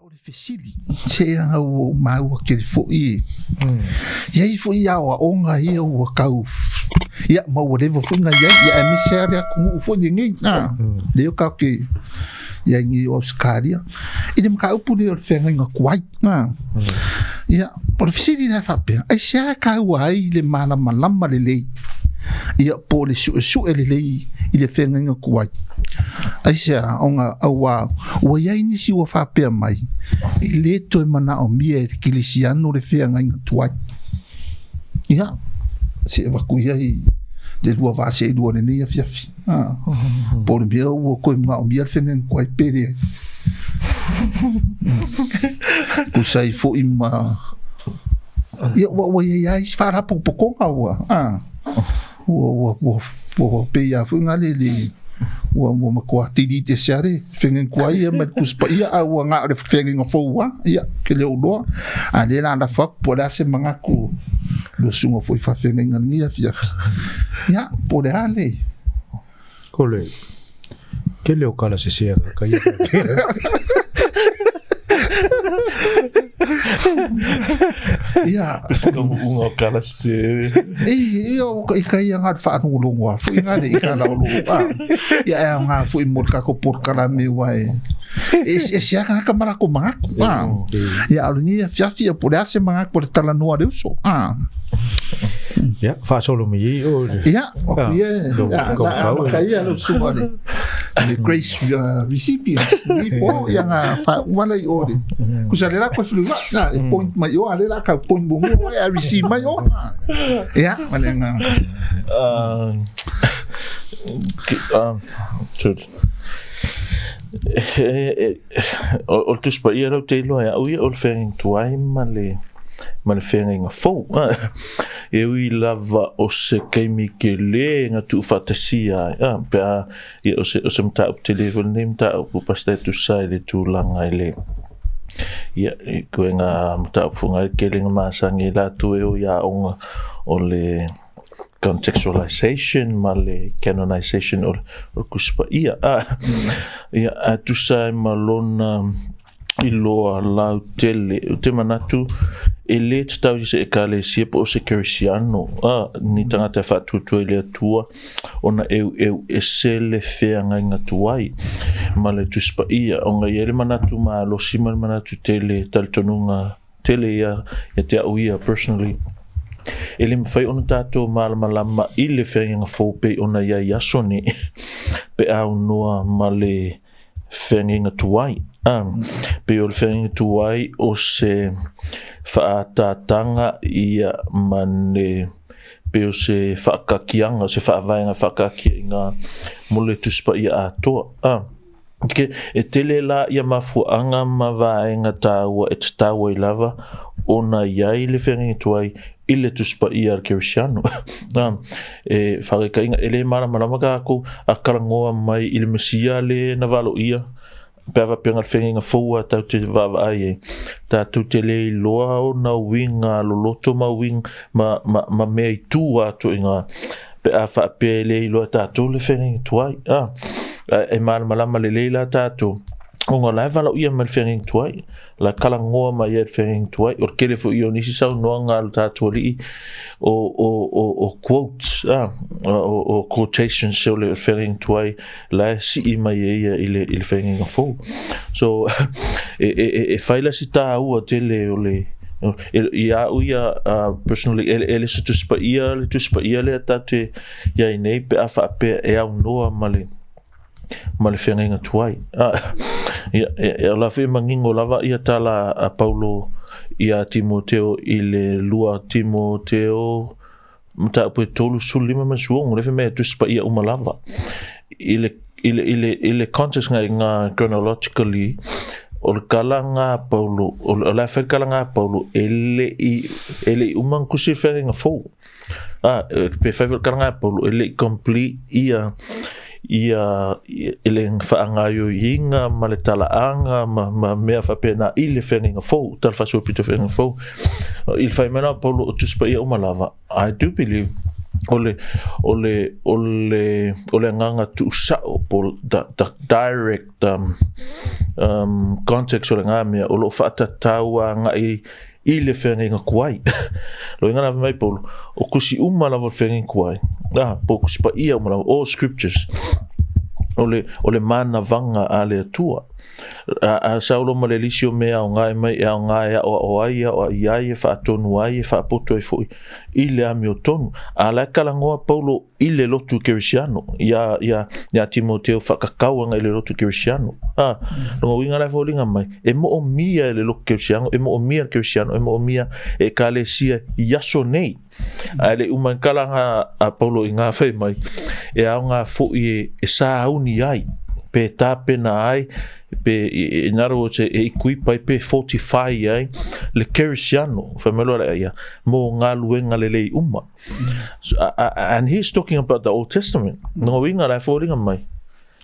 o le fesili se anga o mau ke fo I ia I fo ia o onga ia o kau ia mau whatever fo nga ia me se ave ku fo ningi na le ka ke ia ngi o skaria I dem ka upu le fenga nga kwai na ia por fesili na fa pe ai se ka wai le mala malama le ia po le su ele le I le fenga nga kwai ai se onga awa o ia ini si o fa pe mai I le to manaomia kilisiano le Feagaiga Tuai ia se va ku ia I de lua va se lua ne ia fiafi por bia o ko manaomia fenga kwai pere ku sai fo ima ia o ia is fara po konga o pe ia fu ngale wa mo ko atini te sare fengen kwai ma kuspa ia au nga re fengen fo wa ia ke le ulo ale na na fak poda se manga ku lo sungo foi fa fengen ngia fia ia poda ale kole ke le o kala se se ka ia ia como un kala se io kai nga fa no lo wa fu nga de ka na lo ia nga fu mo ka ko por kala me wa e se ka mara ko ma ia alungi fiafi por ase ma por Talanoa le Uso ya fa solo mi o ia kai lo sumare the grace recipients ni po yang fa wala I ore kusale la ko flu na point mai o ale la ka point bo mo ya receive mai o ya malenga o tu spa ia te lo ya o o Feagaiga Tuai male Feagaiga fo e ui lava o se keimi ke le nga tu fatasia pe ia o se mta up te level name ta o pasta tu sai le tu langa ile ia ko nga mta up funga ke le nga masangi la tu e o ya onga o le contextualization male canonization o kuspa ia tu sai malona I loa lau tele te manatu e le te tau se e kale sia po o se kerisiano ni tangata whatutua I le atua ona eu e se le Feagaiga Tuai ma le tuspa ia o ngai ele manatu ma lo sima manatu tele taltonunga tele ia te au ia personally ele mwhai ona tātou malama I le Feagaiga fōpe ona ia yasone pe au noa ma le Feagaiga Tuai pe o le Feagaiga Tuai o se whaatatanga ia mane pe o se whaakakianga, se whaavaenga whaakakianga mole tuspa ia atoa ke e tele la ia mafuanga ma vaenga tāua e tāua I lava ona iai le Feagaiga Tuai I le tuspa ia kerisiano e whakainga ele malama kako a karangoa mai I le mesia le navalo ia Pava penga Feagaiga fua tau te vava ai tatu te le loa o na winga loloto ma wing ma mea I tua to inga pe a fa pe le loa tatu le Feagaiga Tuai e malama le la tatu o nga lai vala ia ma le Feagaiga Tuai la kalangoa ma ia le Feagaiga Tuai o kele fo I nisi sau noa ngā lo tatu li o quotes o quotations se o le Feagaiga Tuai la si I mai ia I le Feagaiga fo so e faila si tā ua tele o le ia uia personally ele se tuspa ia le tate ia I nei pe a wha pe e au noa ma le Feagaiga Tuai ia la fe mangingo lava ia tala a Paulo ia Timoteo I le lua Timoteo mta po tolu sulima masuong le fe me tuspa ia umalava ile context nga chronologically o kalanga Paulo o la fe kalanga Paulo ele umang kusi Feagaiga fo pe fe kalanga Paulo ele complete ia ele whaangaio inga ma le talaanga ma mea whapena I le Feagaiga fo tal whasua pito Feagaiga fo il whaimena Paulo o tuspa ia umalava I do believe ole nganga tu sao po the direct context ole ngamia o lo fata taua ngai ile fenga kuai lo ngana mai po o kusi la vo fenga kuai po kuspa ia all scriptures ole mana vanga ale tua a saulo malelisio me au ngai mai au ngai o ai o ia fa tonu ai fa poto foi ile amio tonu ala kalangoa paulo ile lotu cristiano ya timoteo fa kakau ngai ile lotu cristiano no winga la volinga mai e mo mia ile lotu cristiano e mo mia cristiano e mo mia e kalesia yasonei ale uman kalanga a paulo inga fe mai e au nga foi e sa uni ai pe tape na ai pe naro se equipa pe 45 ai le Cristiano famelo ya mo ngaluenga lele umma and he's talking about the Old Testament no winga la foringa mai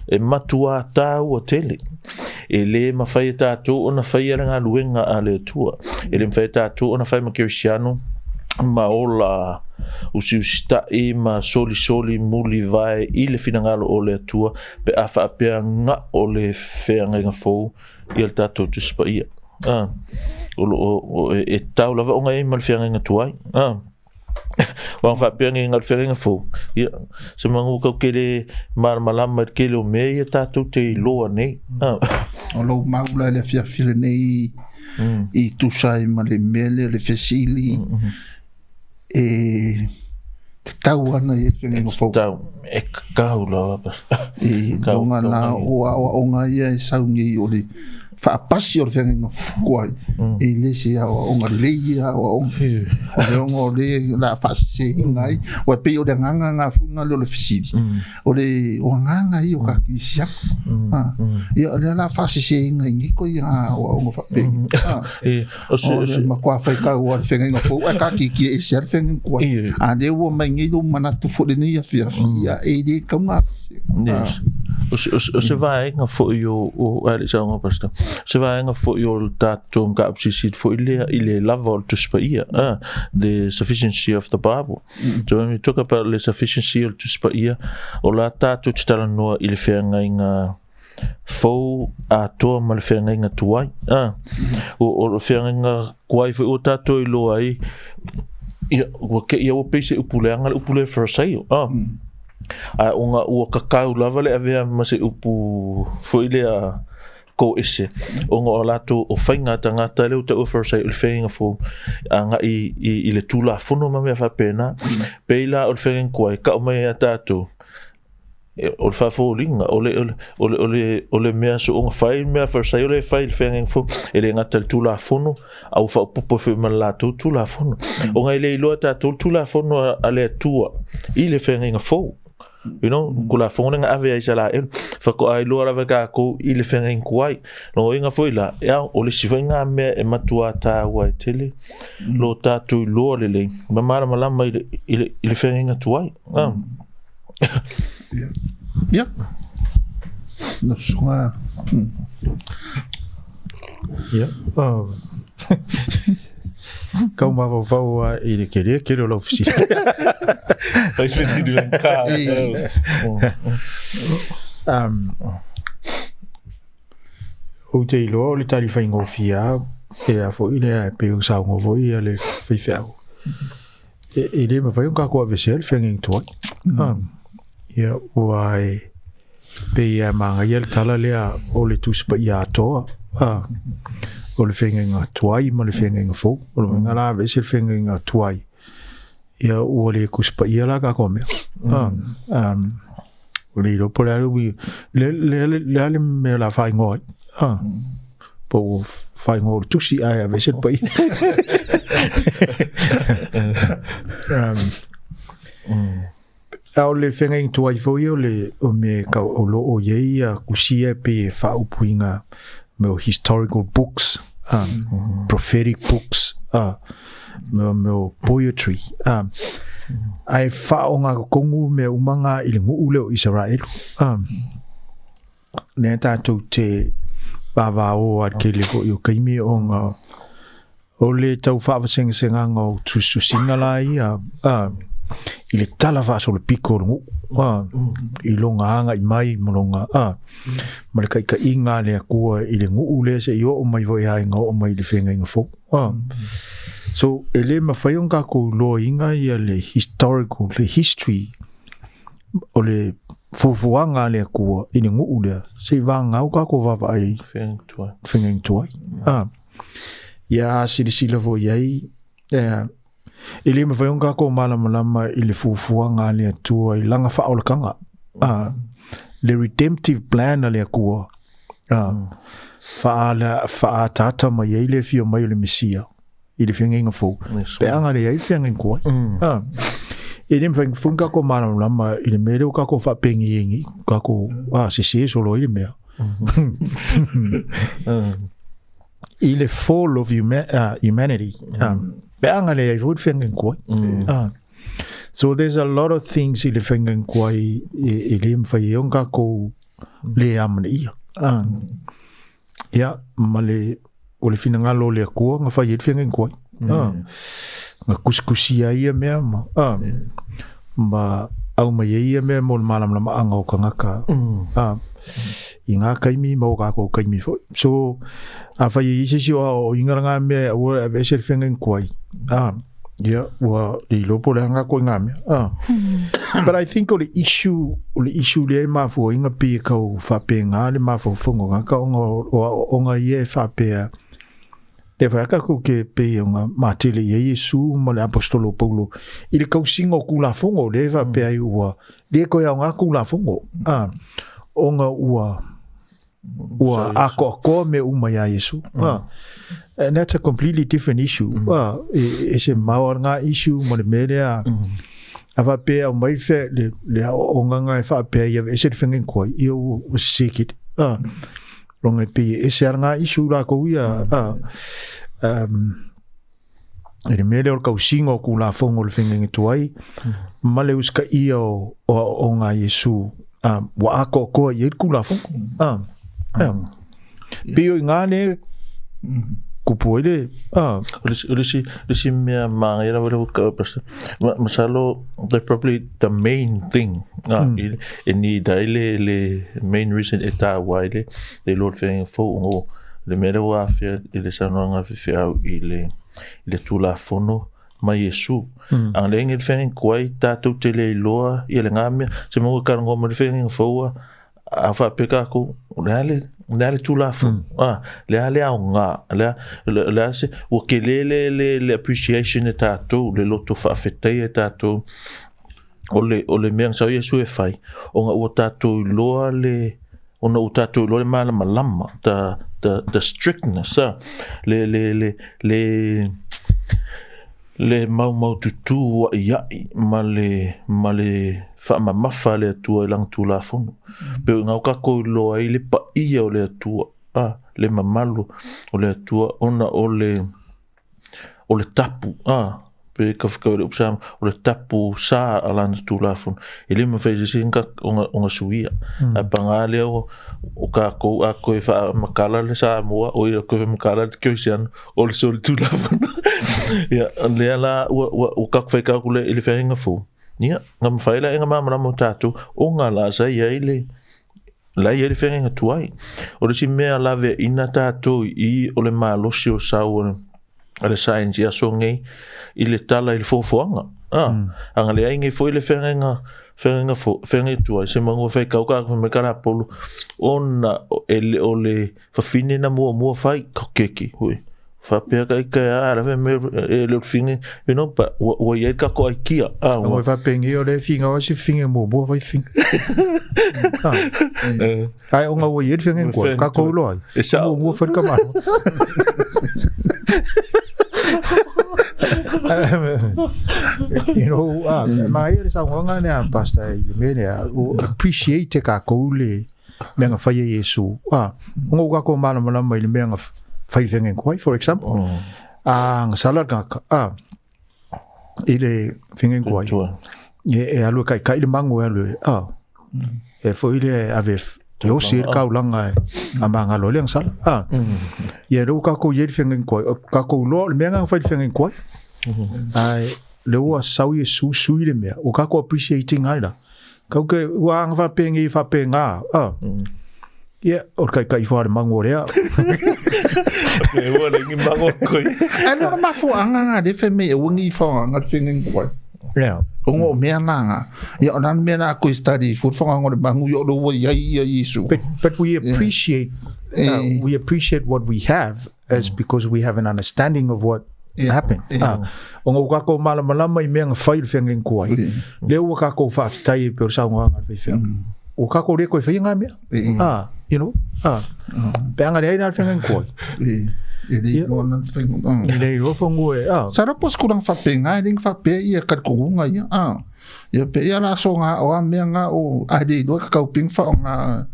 e matua ta o tele ele mafai tatu ona fai nga luenga ale tua ele mafai tatu ona fai ma Cristiano ma ola usiusta e ma soli muli vai ile finangalo ole tua pe afa pe nga ole feanga fo il tato tu spaia o e tau lava onga e mal feanga tuai wa fa pe nga feanga fo se mangu ko kele mar malama kele o me tato te lo ne o lo maula le fia file nei i tu sai male mele le fesili e tau ana e penga fo e kaula e longa na o nga ia saungi o le fa pasi o penga kuai e le se o nga le ia o le la fa se ngai o pe o nga funga lo le fisidi o le o nga i o ka kisia ia le la fa se ngai ni ko ia o nga fa pe e o ma kwa fa ka o penga fo a ka ki e ser penga kuai a de o mai ngi do mana tu fo de ni ia fia e de ka nga yes o se vai nga fo o ali sa nga pasta se vai nga fo yo tato nga absisit fo ile lava to spaia the sufficiency of the Bible so when we talk about the sufficiency of to spaia o la tato Talanoa ile fenga nga fo a to mal fenga nga tuai o fenga nga kuai fo o tato ilo ai ia o pese upule for sale unga ua kakau lava le avea mase upu foile a ko ese unga o lato o whainga tangata leo te offer say ul whainga fo anga i le tula fono ma mea whapena peila ul whainga kuai ka o mai a tātou o le whawhoringa o le mea so unga whai mea for say o le whai le whainga fo e le ngata le tula fono au whaupupo whi man lato tula fono unga i le iloa tātou tula fono a le atua i le whainga fo you know kula fonga ave ai sala fa ko ai lora va ka ko ile fenga in kuai no inga foi la ya o le sivenga me e matua ta wa tele lo ta tu lo le ma mara malama ile fenga tuai ja no songa ja kau ma vau i le kere lo fisi ai se di un ka o te ilo le tali fa ingofia e a fo ile pe un sa ngo i le fifau e le ma fa un ka ko vesel fenging to ia wai pe ia manga ia tala le o le tuspa ia to o le whengenga tuai ma le whengenga fo o le ngara vese le whengenga tuai ia ua le kuspa ia la ka kome o le iro pole aru le ale me la whai ngoi po whai ngoi tusi ai a vese le pai au le whengenga tuai fo ia o me ka o lo o iei a kusia pe whaupuinga me historical books prophetic books me poetry ai faonga kongu me umanga i le nguu leo Israel ne tātou te bava o at ke le ko yo kaimi o le tau whaawasengasenga ngau tusu singalai I le tala va so le piko ngu. I longa anga I mai molonga. Ma le ka inga le kua I le ngu le se I o mai vo ia inga o mai le whenga inga fo. So ele mawhaiong kako loa inga ia le historical, le history o le fufuanga le kua I le ngu le se vanga au kako vava ai whenga tuai. Ia sila vo iai ele mawhaiong kako malama I le fufuanga le tua I langa whaolakanga. Le redemptive plan le kua. Wha tata mai iai le fio mai o le Mesia. I le whenga inga fō. Pe anga le iai whenga inga kua. I le mwhenga kako malama I le mere o kako whapengi ingi. Kako se solo I le mea. I le fall of humanity. Pe anga le iai fō whenga inga kua. So there's a lot of things I le whenga inga kua I le mwhaiong kako le amana ia. Ia, ma le o le finangalo le kua nga whai whenga inga kua. Nga kuskusia ia mea ma. Ma au mai ia mea mo le malamlama anga o kangaka. I ngā kaimi ma o kako kaimi fo. So, a whai isi si o ingaranga mea o a vese le whenga inga kua. Yeah, wa le lopo le hanga ko ngame. But I think o le issue le mafu inga pi kau whapenga le mafu fongo ngaka onga ie whapea. Le whaka ko ke pe onga matele ie Yesu ma le apostolo Paulo. I le kausingo kula fongo le whapea I ua. Le ko ia onga kula fongo. Onga ua ako me uma ia Yesu. And that's a completely different issue. It's a maoranga issue mo le melea. Ava pe o mai fe le onga ngai fa pe ia ese whenga koi I o sikit. Ronga pe ese nga issue la ko ia le mele o kausingo ku la fongo le whenga tuai. Ma le uska ia o onga Yesu. Wa ako ko ia ku la fongo. Pe o ngane kupuele lisi mea mangira wale uka pasta masalo they're probably the main thing ini daile le main reason eta wile le lord feng fo ngo le mera wa fe ile sanonga fe au ile tula fono ma Yesu ang leng il feng kwai tatu tele loa ile ngame se mo ka ngo mo feng fo afa peka ko le tula fo le au nga le se o ke le appreciation tatu le loto fa fete tatu o le meng sa Yesu e fai o nga o tatu loa le ona o tatu loa le malama the strictness le mau tutu wa iai ma le fa mafa le tua lang tula fono pe nga ka ko lo ai le pa ia o le tua le mamalu o le tua ona o le tapu pe ka fika le upsam o le tapu sa ala tula fono ele me fez singa onga suia a pangale o ka ko a ko fa makala le sa mo o ile ko makala ke sian o le sol tula fono ya le ala o ka fika ko le ele fenga fo nia ngam faila nga mama mo tatu o nga la sa ia ile la ia Feagaiga Tuai o le si mea lave ina tatu I o le malosi o sau le science ia songai I le tala I le fofoanga anga le ainge foi le Feagaiga Tuai se mango fai kauka me kara polo ona o le fafine na mua fai kokeki hui fa pe ka ara ve me le finge pa o ye ka ko kia o va pengi o le finga o si finge mo vai fing ai o nga o ye finge ko ka ko lo ai mo fa ka ma mai le sa nga ne pasta I me ne appreciate ka ko le menga fa Yesu ngo ka ko mana mai le menga Feagaiga Tuai, for example. Ang salad ka ile Feagaiga Tuai. E alu kai le mango alu e foi ile ave yo sir ka ulanga amanga lo leng sal ye ro ka ko ye Feagaiga Tuai ka ko lo menga fa Feagaiga Tuai ai le ua sau Yesu sui le mea, o kako appreciating aina. Kau ke ua anga whapengi whapenga. Ia, o kai whaare mango rea. Me ua le ngi mango koi. Ano na mafu anga ngā de wheme e wangi whaonga ngā whengen koe. Yeah. Ongo mea nanga. Ia o nan mea nā koe study, fut whanga ngore mangu i o roa ia Yesu. But we appreciate what we have as because we have an understanding of what happened. Ongo kako malama I mea ngā whai le whengen koe. Leo ua kako whaafitai pe o sao ngā ngā whengen. O kako re koe whainga mea. You know? Pe anga rei nā whengen koe. Ele no nan whengen. Ele rofo ngoe. Sarapos kurang whapenga, ring whape ia karkurunga ia. Ia pe ia la so ngā o a mea ngā o ade loa kakauping wha o ngā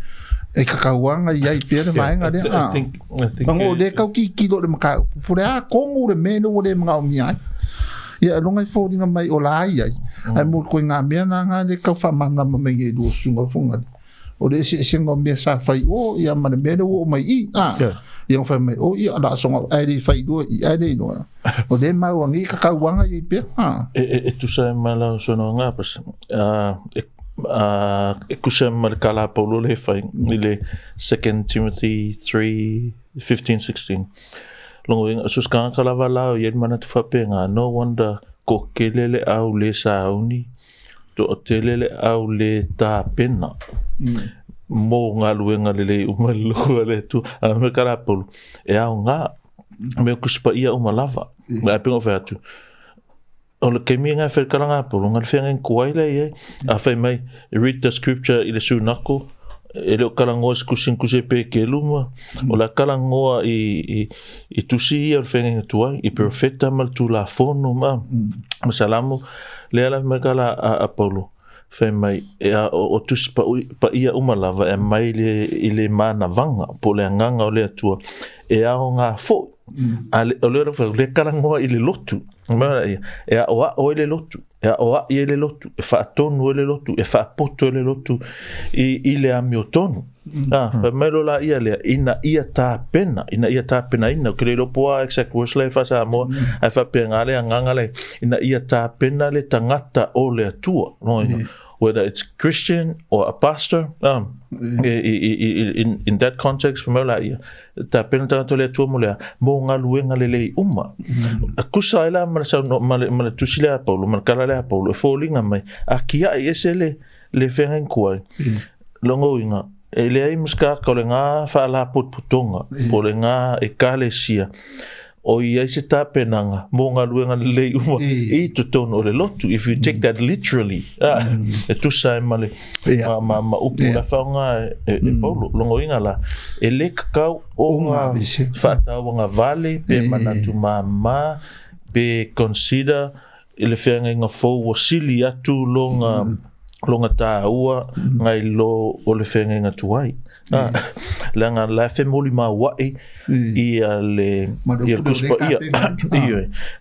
e kakauanga iai pere mai ngā rea. I think Pango le kau ki kilo le maka pure a kongu le meno o le mga o miai. Ia longa I fōringa mai o la ai ai. Ai mo koe ngā mea nā ngā le kau whamamna mamenge lua sunga funga. O le singa mea sa whai o ia mana mea o mai I. Ia whai mai o ia ala songa ai le whai lua I ai le noa. O le mau angi kakauanga iai pere. E tu sa mala sono ngā pas. E kusa markala paulo le whai. I le 2 Timothy 3:15-16. Longo inga suskanga kalawa lao ied mana tu whapenga. No wonder ko kelele au le sauni. To o telele au le tā pena. Mō ngā luenga le umalua le tu. Ana me kala paulo. E au ngā. Me kuspa ia umalava. Me apingo whai atu. O le kemi ngā whekara ngā paulo. Ngā whengen kuaile ia. A whai mai. Read the scripture I le sunako. E leo kalangoa skusin kuse pe ke luma. O la kalangoa I tusi ia o Feagaiga Tuai. I profeta mal tu la fono ma. Masalamu. Lea la me kala a paulo. Whai mai. O tusi pa ia umalava e mai I le mana vanga. Po le nganga o lea tua. E ao ngā fo. O leo rawha. Le kalangoa I le lotu. E a oa o le lotu. E a oa I le lotu. E whaatonu le lotu. E whaapoto le lotu. I le amiotonu. Mai lola ia lea. Ina ia tā pena. Ina ia tā pena ina. Kere ropoa exact words le whasa amoa. Ai whapea ngā le a nganga le. Ina ia tā pena le tangata o le atua. Whether it's Christian or a pastor, in that context, familia ia. Ta pena tangata le atua mo lea. Mo ngā luenga le uma. Kusa ila mala tusi lea paulo. Mala kala lea paulo. E fōlinga mai. A kia I ese le Feagaiga Tuai. Longo inga. E le ai muska ka le ngā whaala putonga. Po le ngā e kale sia. O I se tā penanga. Mo ngā luenga le uma. I tutono le lotu. If you take that literally. E tusa e male. Ma upu la whaonga e paulo. Longo inga la. E le kakau o ngā whaatau ngā vale. Pe manatu mama. Pe consider. E le Feagaiga fōu wasili atu longa tā ua. Ngai lo o le Feagaiga Tuai. Langa la fe moli ma wae ia le kuspa ia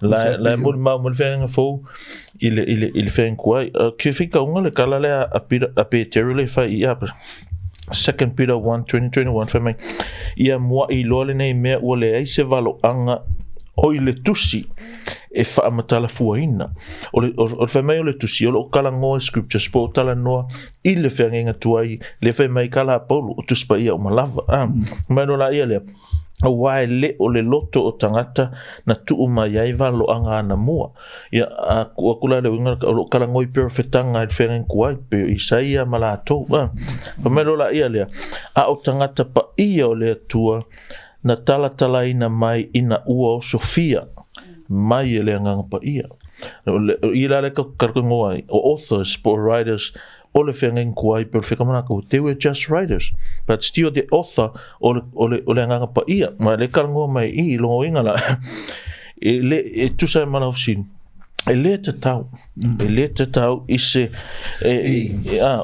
la moli ma mo Feagaiga fōu il Feagaiga Tuai ke fika unga le kala le a Peter le fa ia 2 Peter 1:20-21 fa mai ia mo I lo le nei mea o le ai se valo anga o I le tusi e whaamatala fuaina. O whai mai o le tusi, o kalangoa scriptures po talanoa I le Feagaiga Tuai, le whai mai kala paulo o tuspa ia o malava. Mai no la ia lea. A wae le o le loto o tangata na tuu mai ai valo anga ana mua. Ia a kula le winga o kalangoi perfetanga I Feagaiga Tuai pe Isaia malato. Mai no la ia lea. A o tangata pa ia o le tua na tala ina mai ina ua o Sofia. Mai ele nganga pa ia. Ila le karkongoa o authors, po writers, o le Feagaiga Tuai perfecta manaka. They were just writers, but still the author o le nganga pa ia. Ma le karkongoa mai I longo inga la. E tusa mana ofsin. E le te tau I se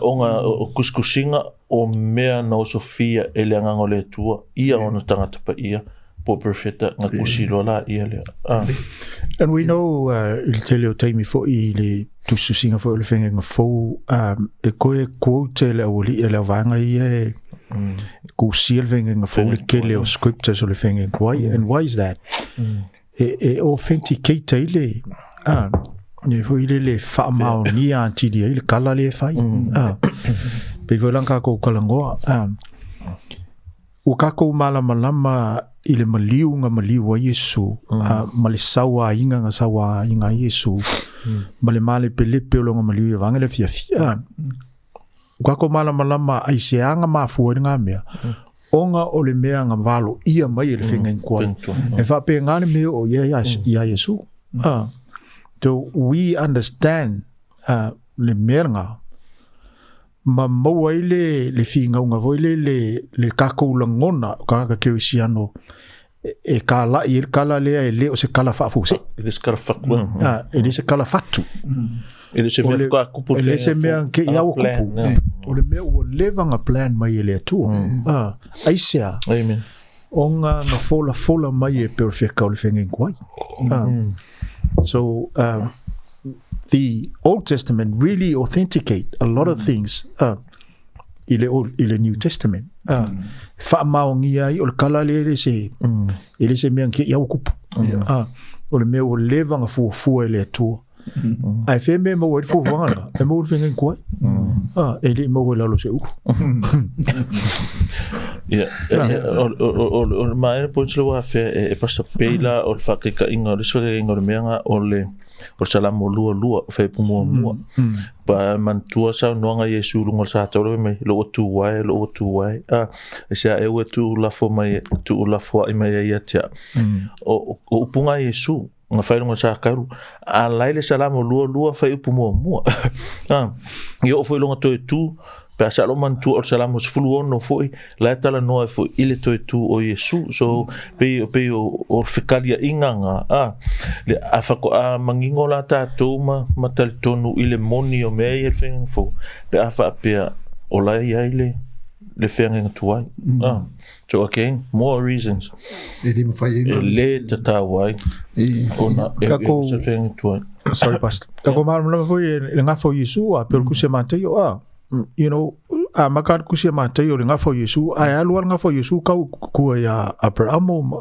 o kuskusinga o mea na o Sofia e le nganga o le tua. Ia o na tangata pa ia. Po perfecta nga kusilo la ia le. And we know il te leo taimi fo I le tususinga fo le Feagaiga fōu e koe quote le awali e le vanga ia kusia le Feagaiga fōu le kele o scriptures o le Feagaiga Tuai. And why is that? E authenticate ile Ne foi le fa mau ni anti dia le kala le fai. Pe volang ka ko kalangoa. O ka ko malama i le maliu nga maliu a Yesu. Ma le sawa inga nga sawa inga Yesu. Ma le male pelepe o longa maliu vanga le fia. O ka ko malama ai se anga mafu nga mea. Onga o le mea nga valo ia mai le finga kwa. E fa pe ngani me o ia Yesu. So we understand le meranga ma maua le finga unga voile le kako langona ka kirisiano e kala i kala le o se kala fa fu se ele se kala fa ele se kala fatu ele se me ka kupu ele se me ke ia o kupu o le me o levanga plan mai ele tu aisia amen onga na fola mai e perfect o le finga kwai so the Old Testament really authenticate a lot of things i le New Testament. Fa maongia i o le kala le se ele se me ke ia o kupu. O le me o levanga fu ele tu. Ai fe me mo o fu vanga, e mo finga kwai. Ele mo o lalo se u. O mai po tlo wa fe e pasa pela o fa ke ka inga le menga o le salamo lua fe pumo pa mantua sa noanga Yesu lungo sa tolo me lo tu wai e sa e o tu la fo mai tu la fo i mai ia tia o punga Yesu nga fa lungo sa karu a laile salamo lua fe pumo yo foi longa to tu pe sa lo mantu o salamo fulu no foi la Talanoa foi ile to tu o Yesu so pe o fikalia inganga le afako a mangingola ta toma matal tonu ile moni o me e fen fo pe afa pe o la ile le Feagaiga Tuai so again more reasons ele me fai le tatawai ona e se Feagaiga Tuai sorry pastor kako mal foi le ngafo Yesu a percuse manteio you know makar kusia mata yo nga fo Yesu ai aluar nga fo Yesu ka ku ya Abraham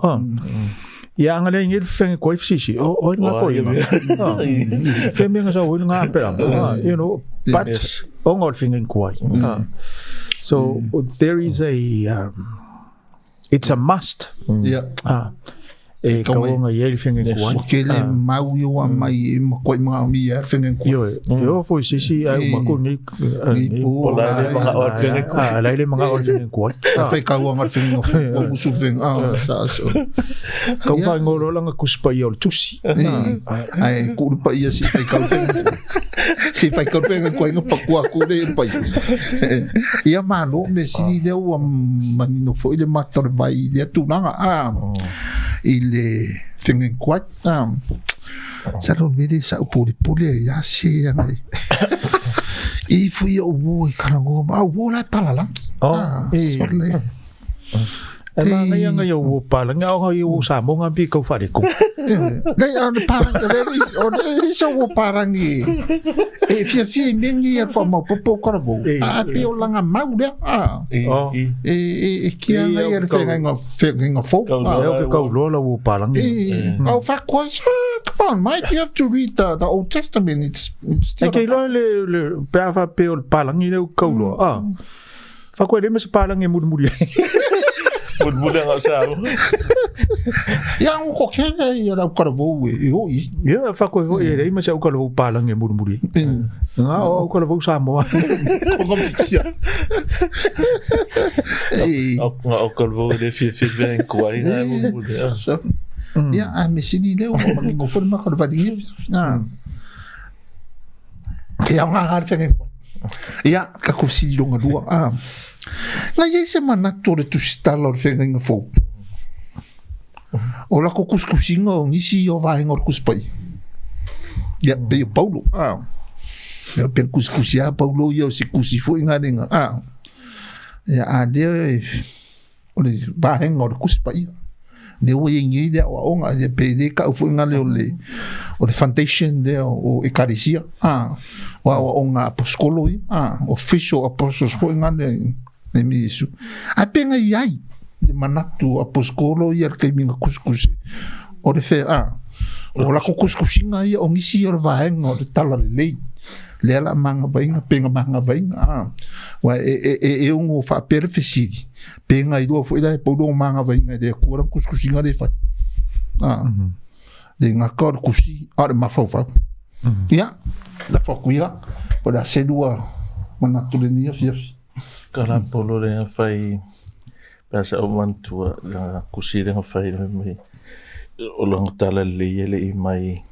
ya ngale ngir feng ko ifsisi o nga ko ya femi nga so nga Abraham you know but ongol fingen ko so there is a it's a must e ka nga yel fingen ko kele mau yo mai ko manaomia fingen ko yo fo sisi ai mako ni pola le mga or fingen ko la le mga or fingen ko fa ka wa ngar fingen ko musu fing sa so ka fa ngoro lang ku spaiol tusi ai ku pa ia si fa ka si fa ka fingen ko nga pakua ku le pa ia mano me si le o manino fo ile mator vai le tu nanga ile fingen kwat sa lo vede sa puli ya se ngai i fui o wo karango wo la palala le nga yo pala nga o yo sa mo nga bi ko fa ko dai an parang o so wo parang e fia ningi fa mo popo korabo pi o langa mau de ki nga ia fenga fo ko lo lo wo parang o fa ko come on Mike you have to read the Old Testament it's ke lo le pa fa pe o parang ni ko lo fa ko de me parang e murmuri Muda nga sa yang ko kena ya la korabo ya fa ko vo e ma sa ko lo palang e murmuri nga o ko lo sa mo ko kompitia o ko lo de fi ben ko ai na murmuri ya a me sini le o mango forma ko va dir ya nga har fengen ya ka ko si longa dua la yese manatore tu stalo Feagaiga fo o la ko kuskusinga ngisi o vai ngor kuspai ya pe Paulo ya pe kuskusia Paulo yo si kusifo ingadenga ya ade o le vai ngor kuspai ne o yengi de o nga de pe de ka fo ngale o le foundation de o ekarisia o nga apostolo official apostles fo ngale ne misu apenga yai de manatu apostolo ia ke minga kuskus o le fe O la kukusinga ia o ngisi o vaenga o le tala le lei. Le la manga vainga, penga manga vainga. Wa e ungo fa pere fesiri. Penga I dua foi la e paulo manga vainga le kura kukusinga le fai. Le ngakor kusi, le mafau. Ia, la fokuia, po la sedua manatulenia fiasi. Kala polo le fai pasa o mantua la kusi le fai me o long tala le I mai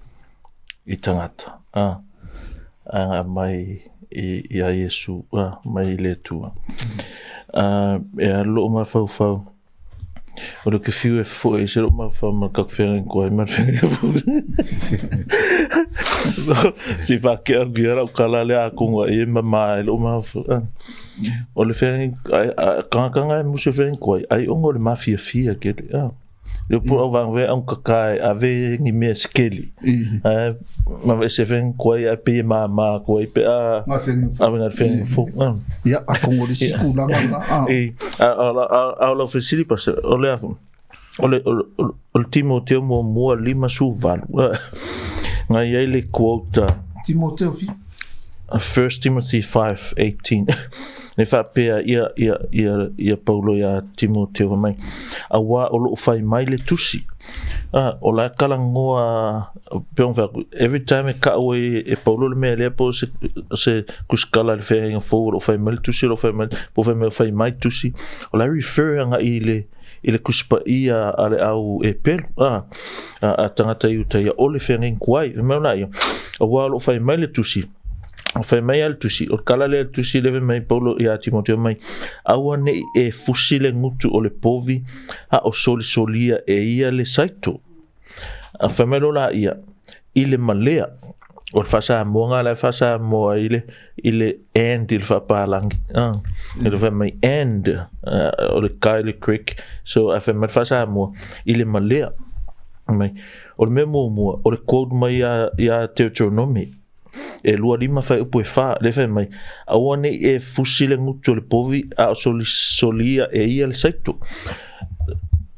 I tangata. Anga mai I a Yesu mai le tua. E a lo mafau. O le ke fiu e fo e se lo mafau ma ka fere ko ma fere. Si fa ke agira o kala le a konga e mama lo mafau. O le fere kanga mu se fere ko ai ongo le mafia fia ke le po van ve un kakai ave ni me skeli ma ve se ven ko ai pe mama ko ai pe ave na fen fo ya a kongo le siku la a lo fesili pas o le Timoteo mo lima su val ngai ai le quote Timoteo fi 1 Timothy 5:18 ne fa pea ia Paulo ia Timoteo mai awa o lo fai mai le tusi o la kala ngoa peon fa every time ka e Paulo le me le po se kuskala le fai fo o fai mai tusi o fai mai po fai mai tusi o la refer nga ile kuspa ia ale au e pel a tangata yuta ia o le fai kwai me na ia awa lo fai mai le tusi fai mai al tusi o kala le tusi leve mai Paulo ia Timoteo mai awa ne e fusile ngutu o le povi o solia e ia le saito a fai mai la ia ile malea o fasa monga la fasa mo ile and il fa palangi ele fai mai and o le Kyle Creek so a fai mai fasa mo ile malea mai o le memo mo o le quote mai ia Deuteronomy e lua lima fai upo e fa le fai mai awane e fusile ngutu le povi a solia e ia le saito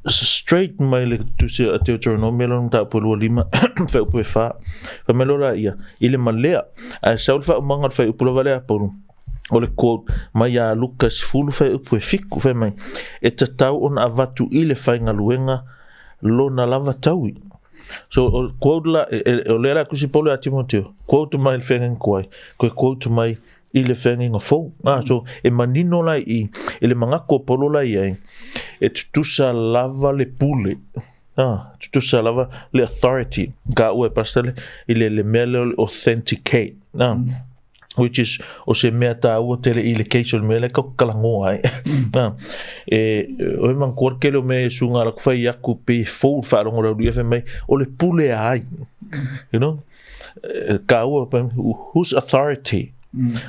straight mai le tusi a Deuteronomy lon ta po lua lima fai upo e fa me lola ia ile malea a saul fa manga fai upo vale a polu o le quote mai a Lucas fulu fai upo e fiku fai mai e tatau on avatu ile fai ngaluenga lona lava taui so quote la o le la kusi Paulo a Timoteo quote mai le fengen kwai ko quote mai ile fengen fo so e manino la ile mangako Paulo la ia e tusa lava le pule tusa lava le authority ka o pastele ile le mele authenticate which is o se mea ta ua tele illocation mele ka kalangoa o man korke lo me sunga la fai yaku pe fo fa lo ngora du mai o le pule ai you know ka ua whose authority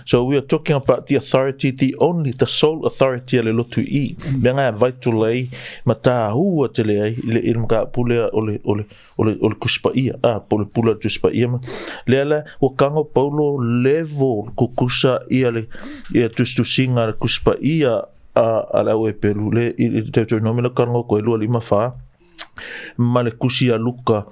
so we are talking about the authority the sole authority le lotu I benga vital lei mata ua tele ai le ilmka pule ole kuspaia pule tuspaia le o kango Paulo level kukusa ia le ia tustusinga kuspaia ala o pelu le Deuteronomy le kango ko lu lima fa male kusi a luka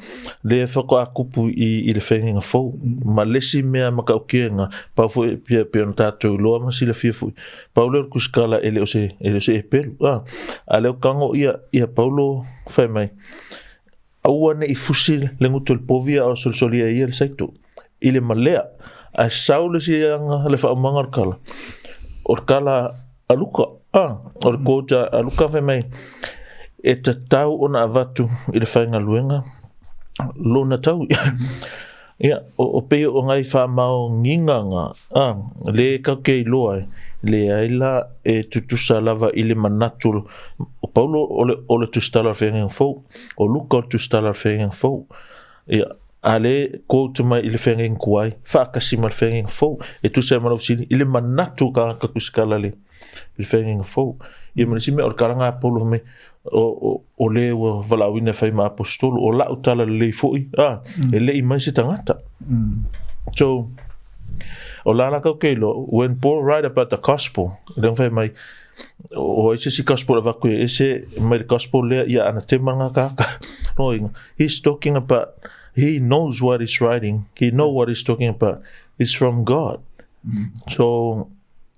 le fako akupu I le fenga fo malesi mea makaukenga pa fo pia tato lo ma sila fifu Paulo kuskala ele ose e pelu ale kango ia Paulo fai mai awane I fusil le ngutu le povia o solia ia le saito ile malea a saule si anga le fa mangar kala orkala aluka or koja aluka fai mai e tatau ona avatu I le whainga luenga lona tau ia o peo o ngai wha mao nginganga le kakei loa le aila e tutusa lava I le manatu o Paulo o le tustala whainga fau o Luka o tustala whainga fau ia ale koutu mai I le whainga kuai whaakasima le whainga fau e tusa manau sini I le manatu ka kuskala le whainga fau ia manisime o karanga Paulo me o le o valawina fai ma apostolo o la utala le foi e le mai se tangata so o la la ka lo when Paul write about the gospel then fai mai o ese si gospel va ko ese mai gospel le ia ana tema nga ka no he's talking about he knows what he's writing. He knows what he's talking about. It's from God. So,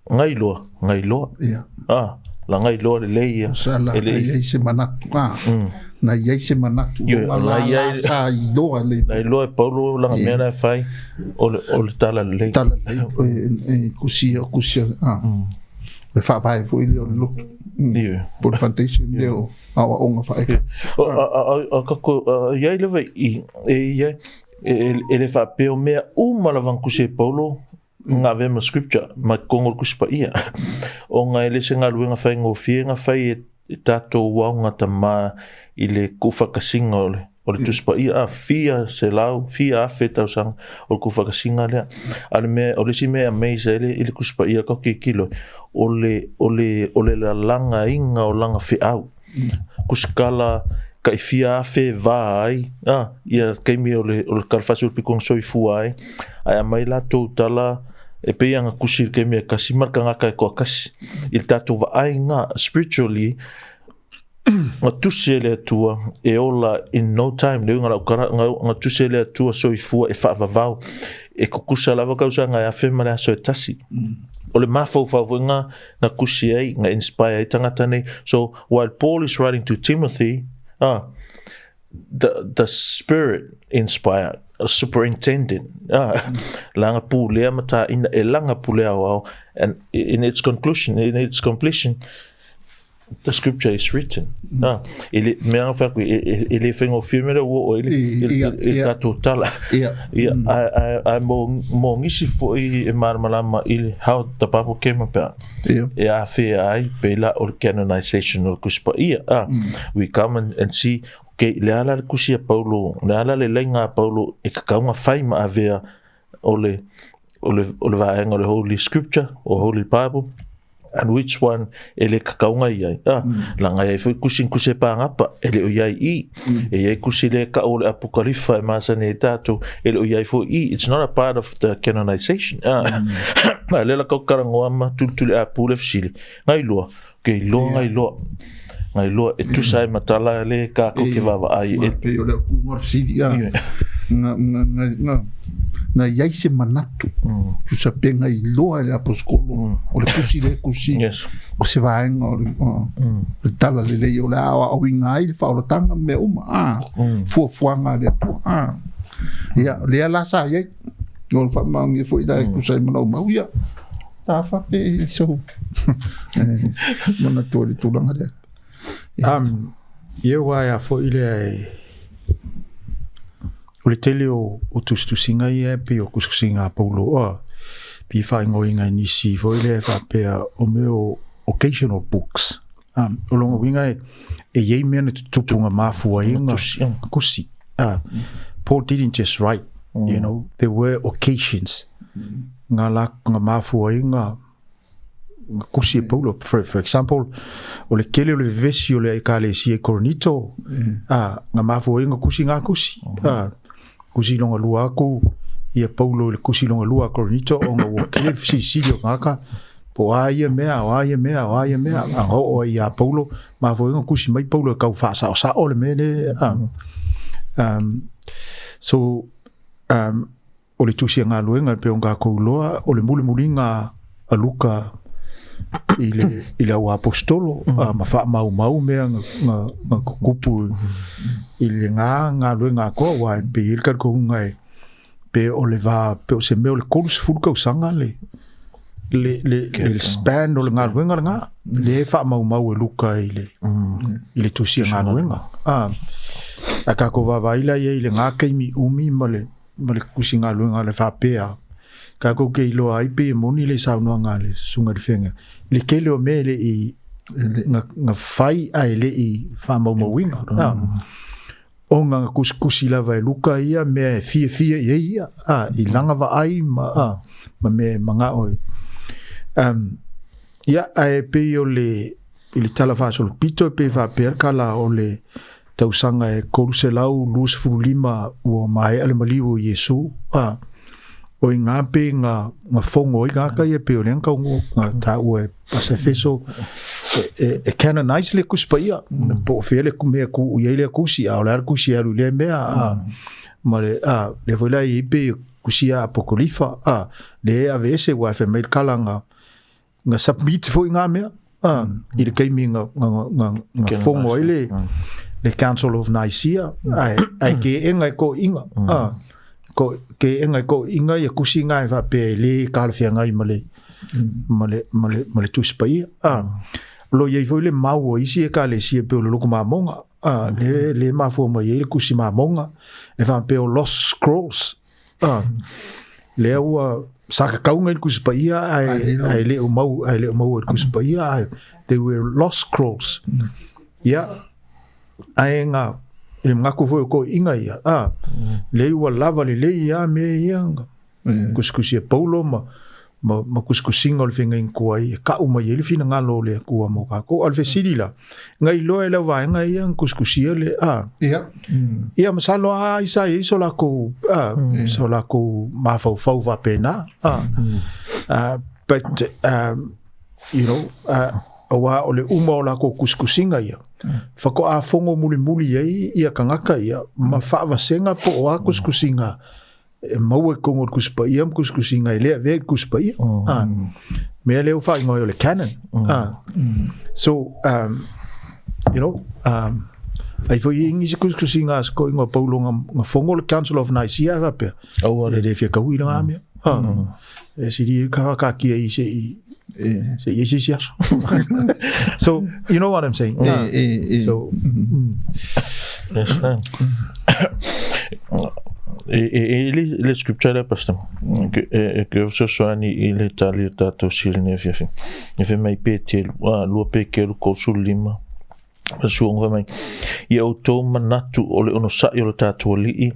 ngai loa. Yeah. La ngai loa le leia. Sala ai se manatu. Na iai se manatu. La sa I loa le. Na loa Paulo langa mena fai o le tala le leia. Tala le kusia. Le fa vai foi le look. Por foundation deu awa onga fa. Iai le vai iai ele fa pe o mea uma la vankuse Paulo nga vema scripture ma kongol kuspa ia o nga ele se nga luenga fai ngofie nga fai tato wanga tama ile kufakasinga ole tuspa ia fia se lau fia feta usang o kufakasinga le ale me ole si me amazing ile kuspa ia ko kilo ole la langa inga o langa fe au kuskala kai fia fe vai ia kaimi ole kalfasul pikong soi fuai ai mai la totala e pe anga kusi kaimi kasi marka nga kai ko kasi il tatu vai nga spiritually nga tusele tua e ola in no time le nga tusele tua soi fu e fa vavau e kukusa lava kausa nga ya fe mala so tasi ole mafo nga na kusi ai nga inspire tangata nei. So while Paul is writing to Timothy, the Spirit inspired, superintendent. Langa pulea mata in langa pulea wow, and in its conclusion, the scripture is written. Ele me fa ku ele fengo firme wo ele ta total. I mo ngisi fo e marmalama ele how the Bible came about. A fe ai pela or canonization or kuspa we come and see okay le ala kusia Paulo le ala le lenga Paulo e ka nga fai ma avea ole va en the Holy Scripture or Holy Bible. And which one ele kakaunga iai langa iai foi kuse pa ngapa ele o iai I e kusi le ka ole apokalifa e masane tato ele o iai foi I. It's not a part of the canonization. Le la karangoa ma tutule apule fsili ngai loa ngai loa e tu sai matala le ka ko ke vava ai e pe ole ku ngor fsili na iai se manatu tu sa penga I loa le apostolo o le kusi o se vaenga o tala le lei o le awa o inga I le whaoratanga me fuafuanga le atua ia le ala sa iai o le whamaungi fo ila e kusai manau mauia ta whape so manatu o le tūlanga le ia wai a fo ile o le tele o tustusinga ia pe o kusinga Paulo pi fa ingoinga nisi fo ile fa pe o meu occasional books o longa winga e ye mena tupunga mafua inga kusi Paul didn't just write you know there were occasions nga mafua inga kusi Paulo for example o le kele o le vesi o le ekalesi e Korinto nga mafua inga kusi kusi longa lua aku ia Paulo le kusi longa lua Korinto o nga wakele fisi ngaka po aia mea o ia Paulo ma vo nga kusi mai Paulo ka fa sa o le mele so o le tusi nga luenga pe nga ko loa o le mulinga a Luka ile o apostolo ma fa mau mea nga kupu ile nga luenga ko wa pe il ka ko ngai pe o le va pe o se me o le kolus fulka usanga le span o le nga luenga nga le fa mau e Luka ile tusi nga luenga aka ko va ila ile nga kaimi umi male kusi nga luenga le fa pea ka ko ke ilo ai pe moni le sa no ngale sunga de fenga le kele o mele I nga fai ai le I fa mo winga o nga kusi la vai Luka ia me fie ia I langa va ai ma me manga oi ia ai pe o le tala fa so pito pe fa per kala o le tausanga e koruse lau lus fulima o mai ale maliu Yesu o inga pe nga fongo I ngaka ia pe o le nka nga ta ue pas Efeso e canonize le kuspa ia po fele kumea ku ia le kusi a le kusi alu le mea ma le foi la I pe kusia apokolifa le ave se wa fe mail kalanga nga submit foi nga mea I le kaimi nga fongo ile le Council of Nicaea ai ke enga ko inga ko ke enga ko inga ya kusi nga va pe le kalfia nga I male tuspai lo ye foi le mau isi e ka le si pe lo kuma monga le ma fo mo ye le kusi ma monga e va pe Lost Scrolls le ua saka kaunga I kuspai ai le mau kuspai they were Lost Scrolls ai nga le ngako foi ko inga ia le ua lava le ia me ianga kuskusi e Paulo ma kuskusinga le finga inkuai ka uma ye le fina ngalo le kua mo ka ko alfe sidila ngai lo ele va ngai yang kuskusia le ia masalo isa iso la ko so la ko ma fau va pena but you know wa ole uma la ko kuskusinga ia fa ko a fongo muli ia kangaka ia ma fa va senga po wa kuskusinga mau kongo kuspai kuskusinga ile ve kuspai me le fa ngo le canon so you know ai foi ingi kuskusinga ko ngo Paulo nga fongo le Council of Nicaea va pe le fe ka wi nga me e si di ka ki ai se so you know what I'm saying so le scripture pastor que so soani ile tali tato silne fe mai petel lo pekel ko sulima suonga mai ia auto manatu ole ono sa yo tato li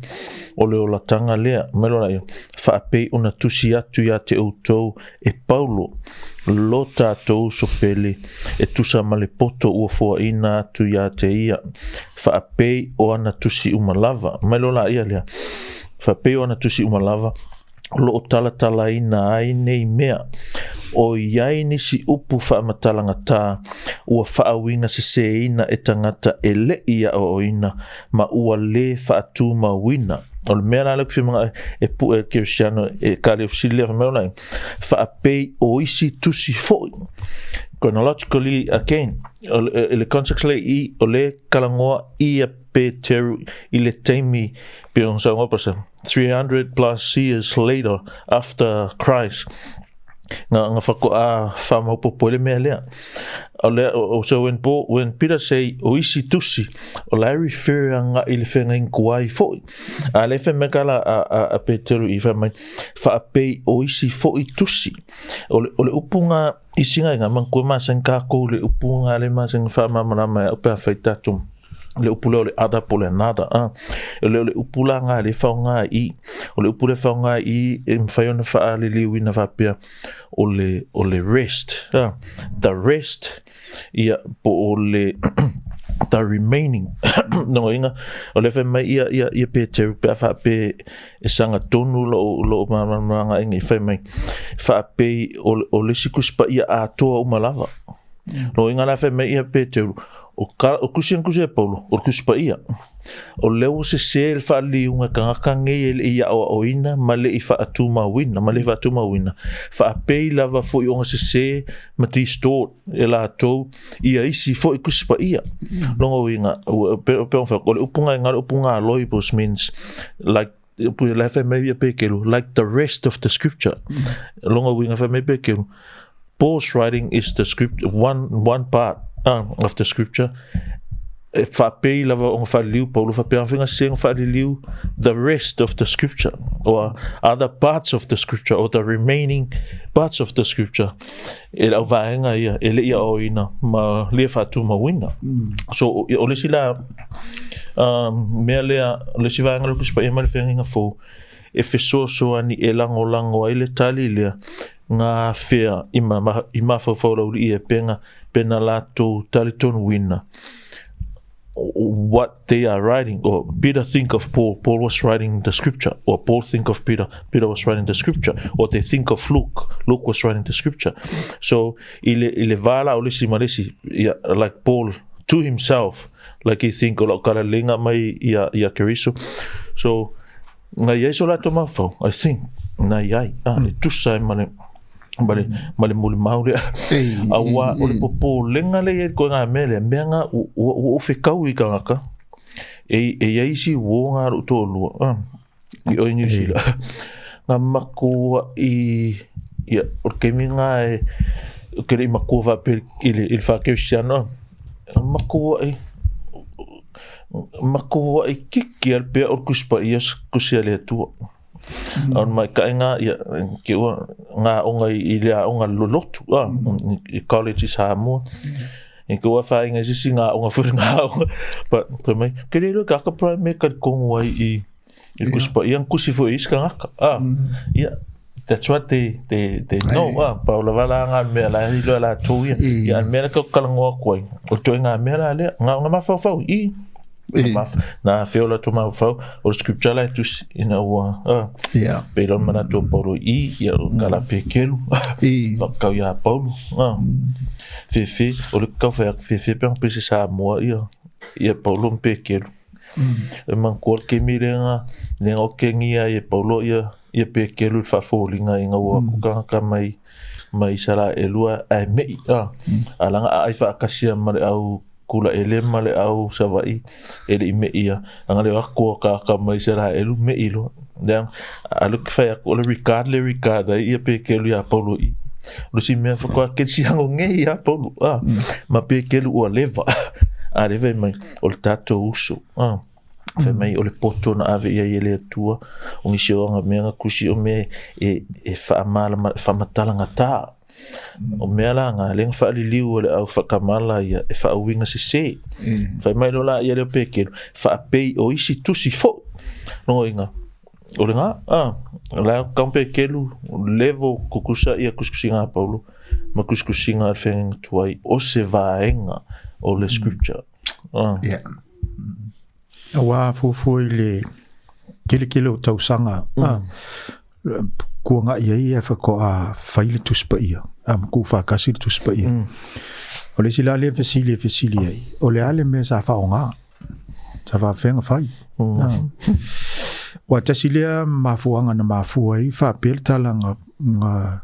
ole o la tanga lea melo ia fa pe ona tusi atu ya te auto e Paulo lo tato so pele e tusa male poto o fo ina tu ya te ia fa pe o ana tusi umalava melo la ia lea fa pe o ana tusi umalava lo tala ina ai nei mea o iai nisi upu wha matalanga tā ua whaawinga se ina e tangata e le ia o ina ma ua le whaatu ma wina o le mea nalek whimanga e pu e Kirsiano e kare usile mea nai whaapei o isi tusi foi chronologically again le context le I o le kalangoa ia pe teru I le teimi pe on sa ngopasa 300 plus years later after Christ nga fako a fama popo le mea lea so when Peter say o isi tusi o la refer nga I le whenga inkuai foi a le whenga kala a Peteru I whenga wha pei o isi foi tusi o le upunga isinga nga man kua masang kako le upunga le masang wha mamana upe a whaitatum le upula o le ada po le nada le upula nga le whaunga I o le upule whaunga I e mwhaiona wha le liwi na whapea o le rest the rest ia po o le the remaining no inga o le whai mai ia pe te rupe a whape e sanga tonu lo mamanga inga I whai mai whape o le sikuspa ia a toa umalava no inga la whai mai ia pe te rupe o kusian kusia Paulo o kuspa ia o leo se sel fa li unga kanga nge ia o ina male I fa atuma wina male fa atuma wina fa pei lava foi onga se mati store ela to ia isi foi kuspa ia longo winga pe fa o upunga loibos means like pu la fa maybe pekelo like the rest of the scripture longo winga fa maybe pekelo Paul's writing is the script one part of the scripture fa pei lava on fa liu Paulo fa pe afinga seng fa liu the rest of the scripture or other parts of the scripture or the remaining parts of the scripture el avaenga ia ele ia o ina ma le fa tu ma wina so o le sila me le sivanga le kuspa e mal fenga fo Efeso Fonoti lango ai le tali le nga fea ima fo I penga pena lato taliton wina what they are writing or Peter think of Paul was writing the scripture or Paul think of Peter was writing the scripture or they think of Luke was writing the scripture so ile vala o lesi malesi like Paul to himself like he think o kala lenga mai ia keriso so ngai ai so la to mafau I think na ai le tusa male muli maule awa o le popo lenga le ko nga mele menga o fekau I kangaka e ai si wo nga to lu I o New Zealand nga makua I ia o keminga e kere makua pe il fa que siano makua I kiki al pe o kuspa ias kusiale tu on mai kainga ia ke nga onga I le onga lolotu I college Samoa e ko fa inga singa onga furanga but to mai kere lo ka prime ka kongo I kuspa ian kusifo iska ia that's what they know Paula wala nga me la hilo la tuia ia me ka kalango ko o to nga me la le nga mafau na feola to mafau o scripture la tus ina wa pero mana to polo ia kala pekelu ka ya Paulo fefe o le ka fa fefe pe pe sa mo ia Paulo pekelu e man ko ke mirenga ne o kengia e Paulo ia pekelu fa folinga inga wa ka mai sala elua ai mei alanga ai fa kasia mare au kula ele male au savai ele me ia angale ko ka mai sala elu me ilo dan alu fa ko le Ricard ia pekelu ya Paulo I lo si me fa ko ke si hango nge ya Paulo ma pekelu o leva arrive mai o tato uso fe mai o le poto na ave ia ele tua o ngi nga menga kusi o me e fa mala fa matala ngata o me ala nga leng fa liliu le au fa kamala ia e fa winga se fe mai lo la ia le peke fa pei o isi tu si fo no inga o le nga la kampe kelu levo kukusa ia kuskusinga Paulo ma kuskusinga Feagaiga Tuai o se vaenga o le scripture wa fu le kile o tausanga kuanga ia fa ko a faile tuspa ia ku fa kasi tuspa ia o le sila le fesili ai o le ale me sa fa onga sa fa fenga fai wa tasilia mafuanga na mafuai fa pel talanga nga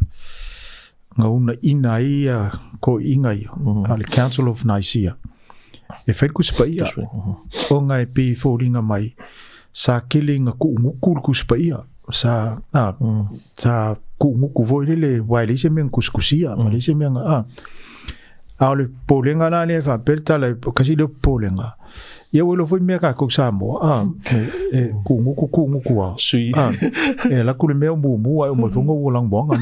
una ina ia ko inga ia al Council of Nicaea e fai kuspa ia o ngai pe foringa mai sa kilinga ku ngukul kuspa ia sa ku voi le waile se men kuskusia ma le se men le polenga na le fa pelta le kasi le polenga ia wo lo foi me ka ko sa mo ku nguku sui la ku le me mu ai mo fungo wo lang bonga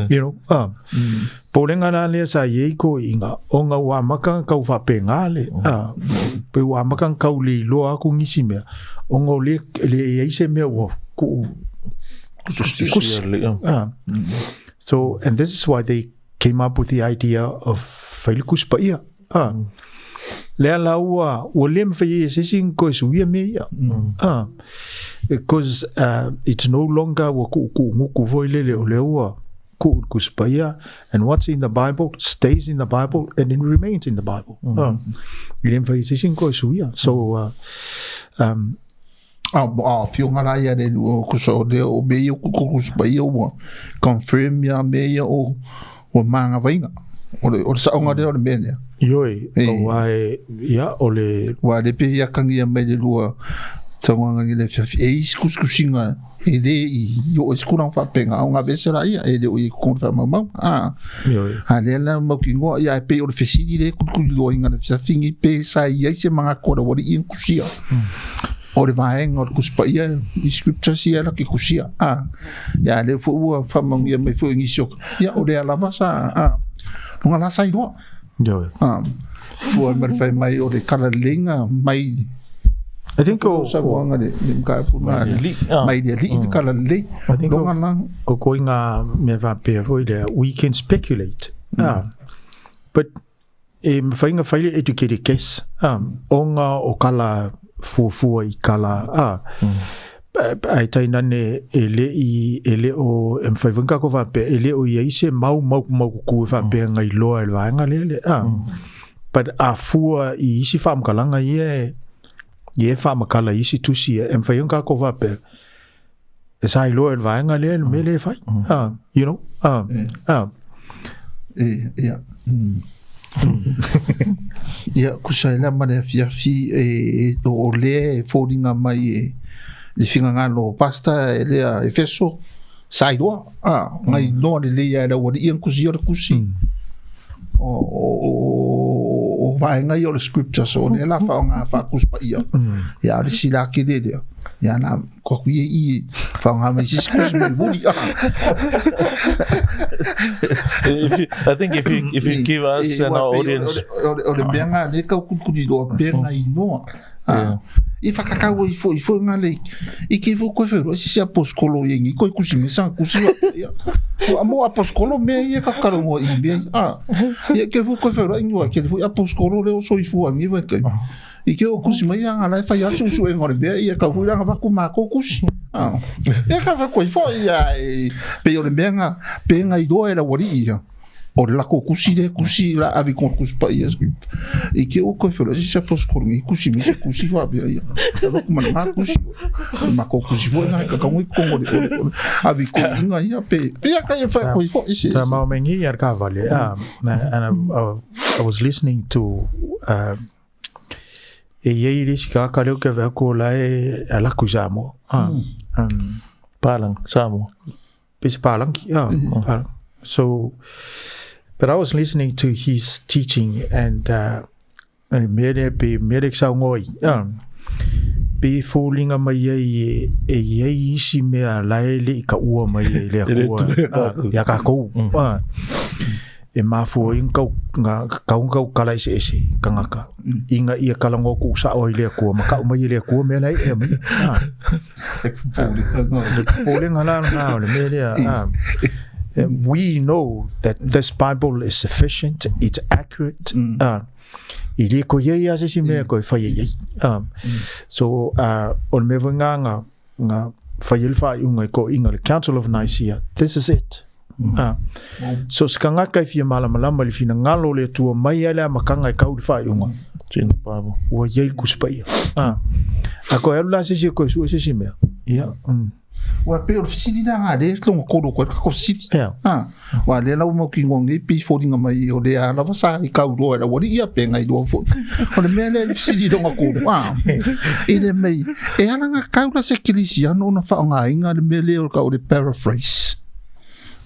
you know polenga na le sa ye ko inga onga wa maka ka fa pengale pe wa maka ka li lo aku ngisi me onga le ye se me wo ku so and this is why they came up with the idea of failikus pa ia le laua o lem fai se sin ko suia me ia because it's no longer wo ku voile le leua ku kuspaya and what's in the Bible stays in the Bible and it remains in the Bible lem fai se sin ko suia so fionga la ia le ko so de o be ku kuspaya o confirm ya me o manga vainga o sa onga de o menia yoi o ai ya o le wa le pe ya kangia me le lua tawanga ni le fi kuskusinga ele yo eskulang fa penga onga besera ia ele o confirm mama yoi ale la mo kingo ya pe o fesili le kulo inga le fingi pe sa ia se manga ko o in kusia o le vaenga o kuspa ia scripture sia la ki kusia ya le fu fa mangia me fu ngisio ya o le ala sa nunga la sai do yoi fu mer fai mai o le kala linga mai I think sa wanga le ka puna mai le li kala le I think o koinga me va pe foi le we can speculate but fainga faile educated guess onga o kala fu I kala ai taina ne ele o fai vanka ko va pe ele o ia se mau ku va pe ngai lo el va nga le but a fu I si fam kalanga ye Ye fa makala isi tusi e fa yung ka ko va pe. E sai lo el vaenga le me le fai. You know. Yeah. Ia kusaila mane fiafi e o le foldinga mai e le finga lo pasta e le Efeso saidua ngai no le ia la wadi ian kusi o kusi o vai ngai o le scriptures o le la fa kuspa ia ia le sila ke de ia na ko i fa nga mai sis kusi me budi I think if you give us an audience o le benga le ka kukudi do benga I no I whakakau I fo ngā lei I ke fo koe whero si se aposkolo yengi koe kusi me sang kusi wa mo aposkolo mea ia kakarongo I mea ia ke fo koe whero ingoa ke fo aposkolo leo soifu angi wai I ke o kusi mai anga lai whai asu su e ngore bea ia ka hui ranga waku mako kusi ia ka whakoi fo ia pe o le mea pe ngai doa e la wari ia o le lako kusi la avi kon kusi pa ia script I ke o koe whero si se aposkolo ngi kusi me se kusi wa bea ia loko mana maa kusi mako kusi fo ngai kakangoi kongo le avi kon inga ia pe ia ka ia whakoi fo isi Ta mau mengi ar ka vale and I was listening to e iei risi ka kareo ke veko la e alaku Samoa Palang Samoa Pisi palang palang so but I was listening to his teaching and mere sa ngoi be fooling mai e isi mea laele ka ua mai e le akua ya ka kou e mafu in kau kau kala ese kangaka inga ia kalango ku sa o le akua maka mai le akua me lai e mai pole ngala na le me we know that this Bible is sufficient, it's accurate. Ili ko ye ya se me ko fa ye. So on me nga fa yel fa unga ko inga the Council of Nicaea. This is it. So skanga kai fi malama le fina ngalo le tu mai ala makanga ka u fa unga. Tin Bible. Wa ye ku spa ya. Ako ela se ko su se me. Ya. Wa pe o fisi na nga de longo kodo ko ko siti wa le la mo ki ngongi pi foldinga mai o le ala sa I ka ro era wori ia pe ngai do fo o le mele fisi do ko ile mai e ana nga ka ura se kilisiano na fa nga inga le mele o ka o le paraphrase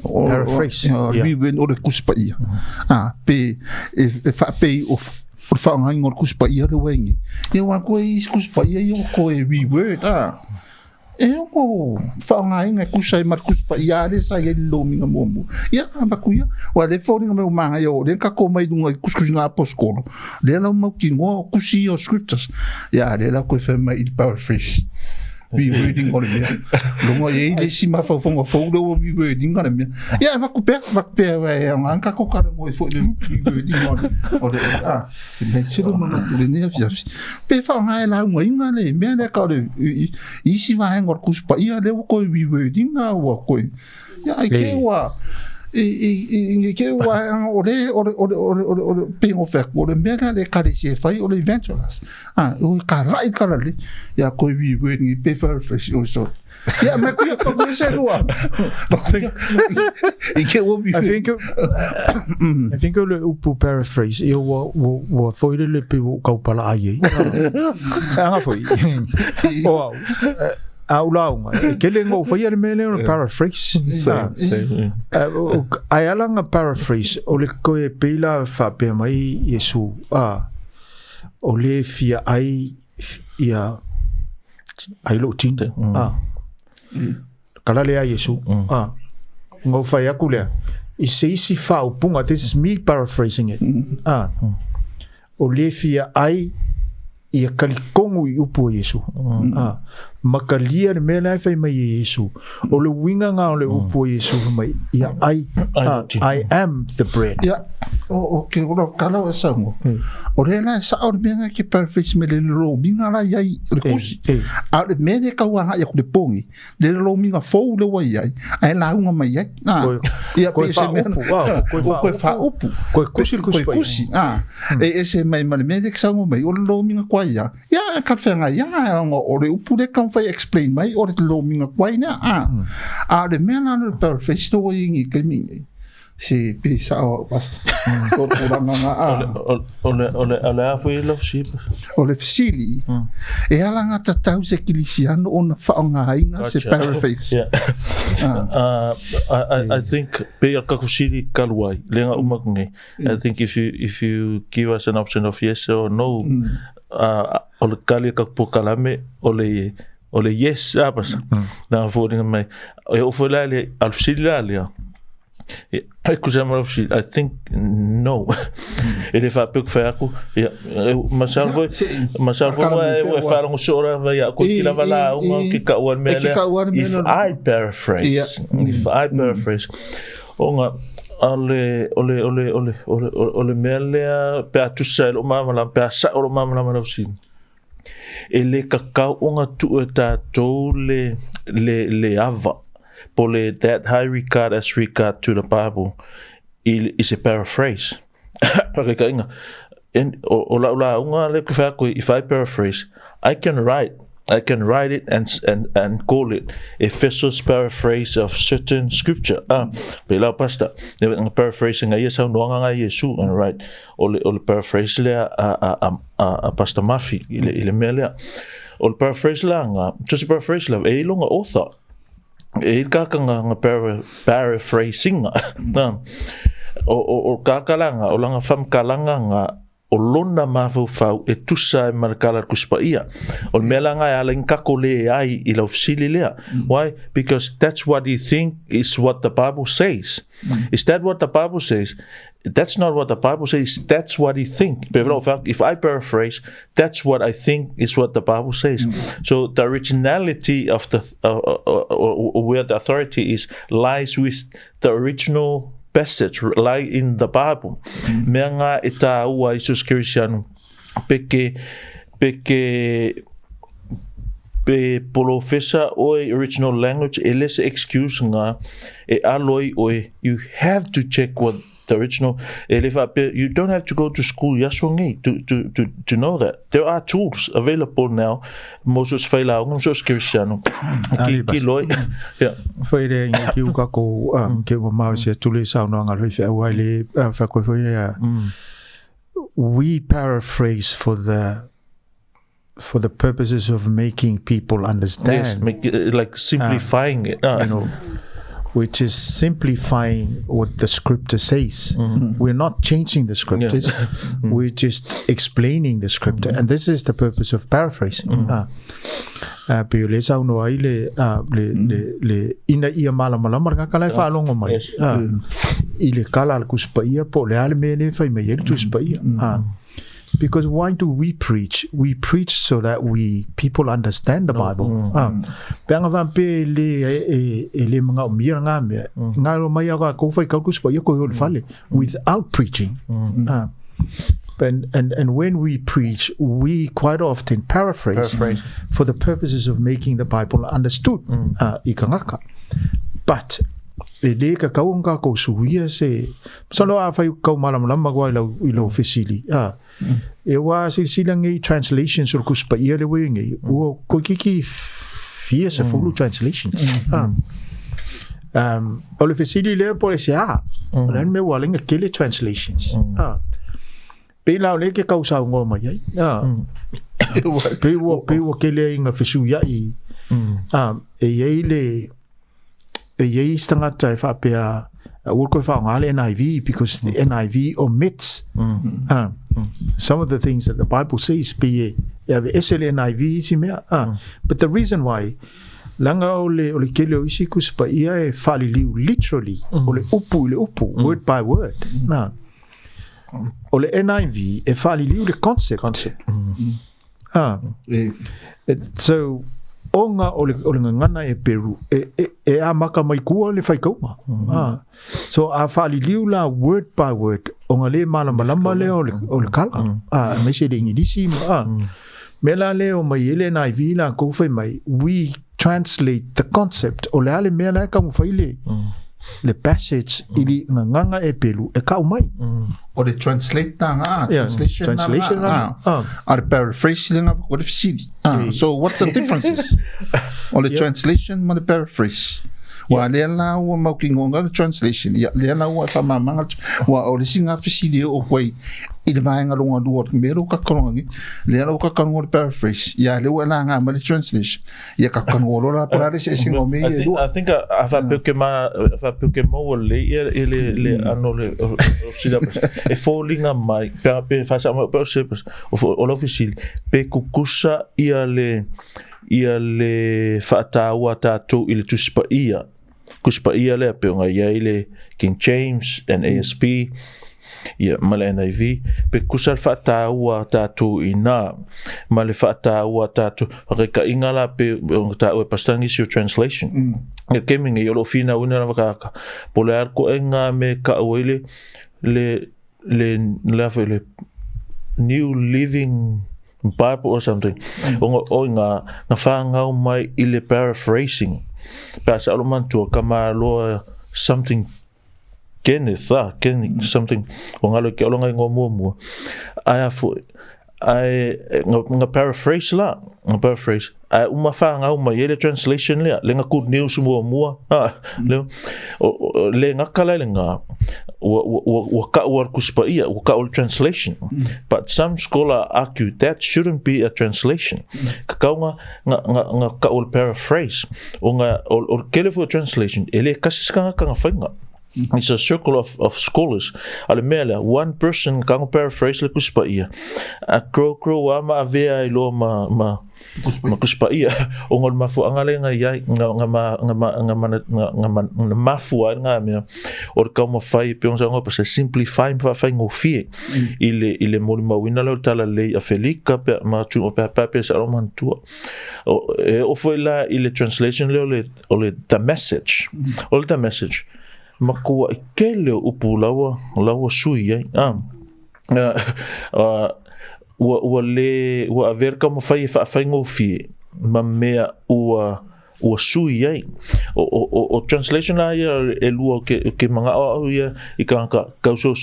we win o le kuspa ia pe e fa pe o fa nga ngor kuspa ia le wengi e wa ko is kuspa ia yo ko e reword fa nga inga kusai mar kuspa ia le sa ye lo minga mombo ia ba kuia wa le folding me manga yo le ka ko mai dunga kuskusinga aposkolo le la mo ki ngo kusi o scriptures ia le la ko fe mai il paraphrase we reading all the lo mo ye le sima fa fonga fodo we reading ngana me ia va ku pe nga ka ko ka mo fo le reading all the le silo mo le ne afia pe fa nga la mo inga le me le ka le isi va ngor kuspa ia le ko we reading nga wa ko ia ke wa ke wa o ping of fact o le mera le ka se fai o le evangelist o ka lai ka le ya ko we reading pe fresh so ya me ku ko se do I think le upu paraphrase eu wa foi le pe ka pala ai nga foi aulaunga ke le ngo foi le mele paraphrase ai alanga paraphrase o le ko e pela fa pe mai Yesu o le fia ai ia ai lo tinte kala le a Yesu ngo fa ya kule I se isi fa o punga this is me paraphrasing it o le fia ai ia kalikongu I upu Yesu makalia le mea fai mai Yesu o le winga nga o le upu Yesu mai ia I am the bread ia o ke ora kala o sango o le na sa o me ki paraphrase me le lo minga la ia le kusi a le me ka wa ya ku le pongi le lo minga fo le wa ia ai la unga mai ia ia ko se me ko fa upu ko kusi e se mai me le sango mai o lo minga kwa ia ka whenga ia o le upu le kam whai explain mai o le lo minga kwai nea a le mea nana le paraphrase no ingi ke mingi se pesa o o ranga ole afu I love sheep o le fisili e ala ngata tau se kilisiano o na whaonga inga se paraphrase I think pe ka kusiri kaluai lenga umakunge I think if you give us an option of yes or no o le kali ka pokalame o le yes apas na voting mai e o foi le al fisili le I think no. Ele fa pek fa aku. Masalvo e fa long sora va ya ko kila vala un ki ka wan mele. If I paraphrase, onga ole mele pe atu sel o mama la pe sa o mama la manosin. Ele kakau onga tu ta to le ava. Pole that high regard as regard to the Bible is a paraphrase. If I paraphrase, I can write it and call it Efeso's paraphrase of certain scripture. Pela pasta. Paraphrasing yes how no nga Yesu and right. Or paraphrase le a pasta Mafi ile mele. Or paraphrase la just paraphrase la e longa author. E kakanga paraphrasing o kakalanga o langa fam kalanga nga o lona mafu fau e tusa markala kuspaia o melanga ala inkakole ai ila ofsili lea. Why? Because that's what you think is what the Bible says. Is that what the Bible says? That's not what the Bible says. That's what he thinks. If I paraphrase, that's what I think is what the Bible says. So the originality of the where the authority is lies with the original passage, lie in the Bible. Meanga ita ua Isus Christian peke pe polofesa oi original language elese excuse nga e aloi oi you have to check what the original you don't have to go to school to know that there are tools available now Moses faila Isus Christian ki loi yeah foi le ki u ka ko ke ma se tuli sa no nga rife wale fa ko foi we paraphrase for the purposes of making people understand. Yes, like simplifying it. You know, which is simplifying what the scripture says. We're not changing the scriptures. We're just explaining the scripture. And this is the purpose of paraphrasing. Pero le sa uno ai le ina ia mala nga kala fa longo mai. Ile kala al kuspaia po le ale mele fa me yel tuspaia. Because why do we preach? We preach so that people understand the Bible. Panga vampe le mga umira nga me. Nga ro mai aga ko fai ka kuspaia ko yol fale without preaching. And when we preach, we quite often paraphrase for the purposes of making the Bible understood. But le ka kaunga ko suia se solo a fai ka malam gwa ilo officially e wa silsila ngi translations sur kuspa ia le wengi o ko kiki fie se full translations o le officially le por ese ren me walinga kele translations pe la le ke kausa ngo mai pe wo kele inga fisu ya e ye stangata fa pe a work with our NIV because the NIV omits some of the things that the Bible says be NIV but the reason why langa ole kele o isi kuspa ia e fali liu literally ole upu word by word ole NIV e fali liu the concept so onga ole ngana e Peru e a maka mai kua le fai kauma so a fali liula word by word onga le malama le ole kala me se dingi disi mela le o mai ele na vila ko fai mai we translate the concept ole ale mela ka mo fai le le passage ili nganga e pelu e kau mai. O le translate nga, Yeah, translation nga. A le paraphrase nga o le fisili. So what's the differences? O le translation ma le paraphrase. Wa le la wa mau kingonga le translation. Ya le la wa fa mama wa o le singa fisili o koi i le vaenga longa duot mero ka kalongi. Le la ka kalonga le paraphrase. Ya le wa la nga ma le translation. Ya ka kalonga la para se singo me. I think afa puke mo le le ano le sida e fallinga mai pe fa sa mo pe sepes o l'officiel pe kukusa ia le fatawa tato ile tuspa ia kuspa ia le pe nga ia ile King James and ASP ia mala NIV pe kusal fatawa tato ina male fatawa tato ka ingala pe ta o pastangi si translation e keming e lo fina una ka polar ko enga me ka oile le Lafaele New Living Bible or something. O nga whangau mai I le paraphrasing. Pasa aloman tua kama loa something Kenneth something o ngalo ke olonga ngo mua. Nga paraphrase la, nga paraphrase. Ai uma whangau mai ele translation lea, le nga good news mua. Le nga kala le nga waka war kuspa ia waka ol translation, but some scholar argue that shouldn't be a translation. Kakau nga ka ol paraphrase o nga ol kelefu translation ele kasiskanga kanga whainga. It's a circle of scholars. Ale mele, one person kang paraphrase le kuspa ia. A crow ama avea ilo ma kuspa ia. Ongol mafu angale nga ia nga mafu nga mea. Or kau ma fai peong sa ngopa se simplify pa fai ngofie. Ile moli mawina lo tala lei a felika pe ma tu o pe sa roman tua. O foi la ile translation le the message. All the message. Makua I kele upu lawa sui ai wa averka mo fai ngofi ma mea ua sui ai o translation la ia e lua ke manga o ia I kanka so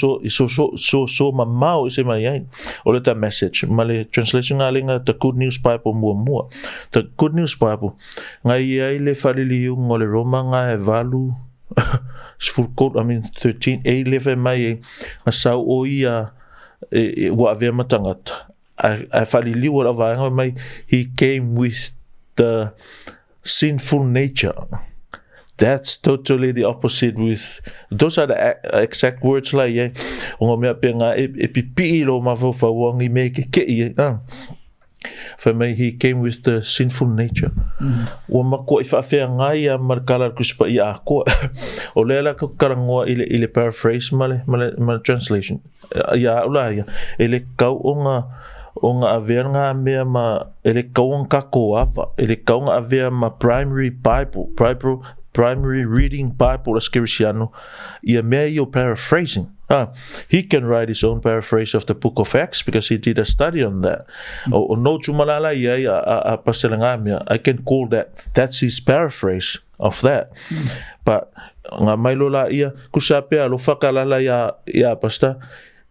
mamao I se mai ai o le ta message ma le translation nga lenga the Good News Bible mua the Good News Bible nga ia le faliliu ngole Roma nga e valu full code 13 e leve mai a sau o ia wa ave matangata I falili wa va mai he came with the sinful nature. That's totally the opposite with those are the exact words like yeah o me penga e pipi lo ma fo fa wangi me ke for me he came with the sinful nature wa mako I fa ngai a markala kuspa ia ko o lela ko karangoa ile paraphrase male translation ya ula ya ele kau onga averanga me ma ele kau onka ko ava ele kau nga ave ma primary reading Bible as Kirisiano ia me yo paraphrasing. He can write his own paraphrase of the book of Acts because he did a study on that. O no chumalala ia a paselangamia. I can call that's his paraphrase of that. But nga mailola ia kusapea lo fakalala ia pasta.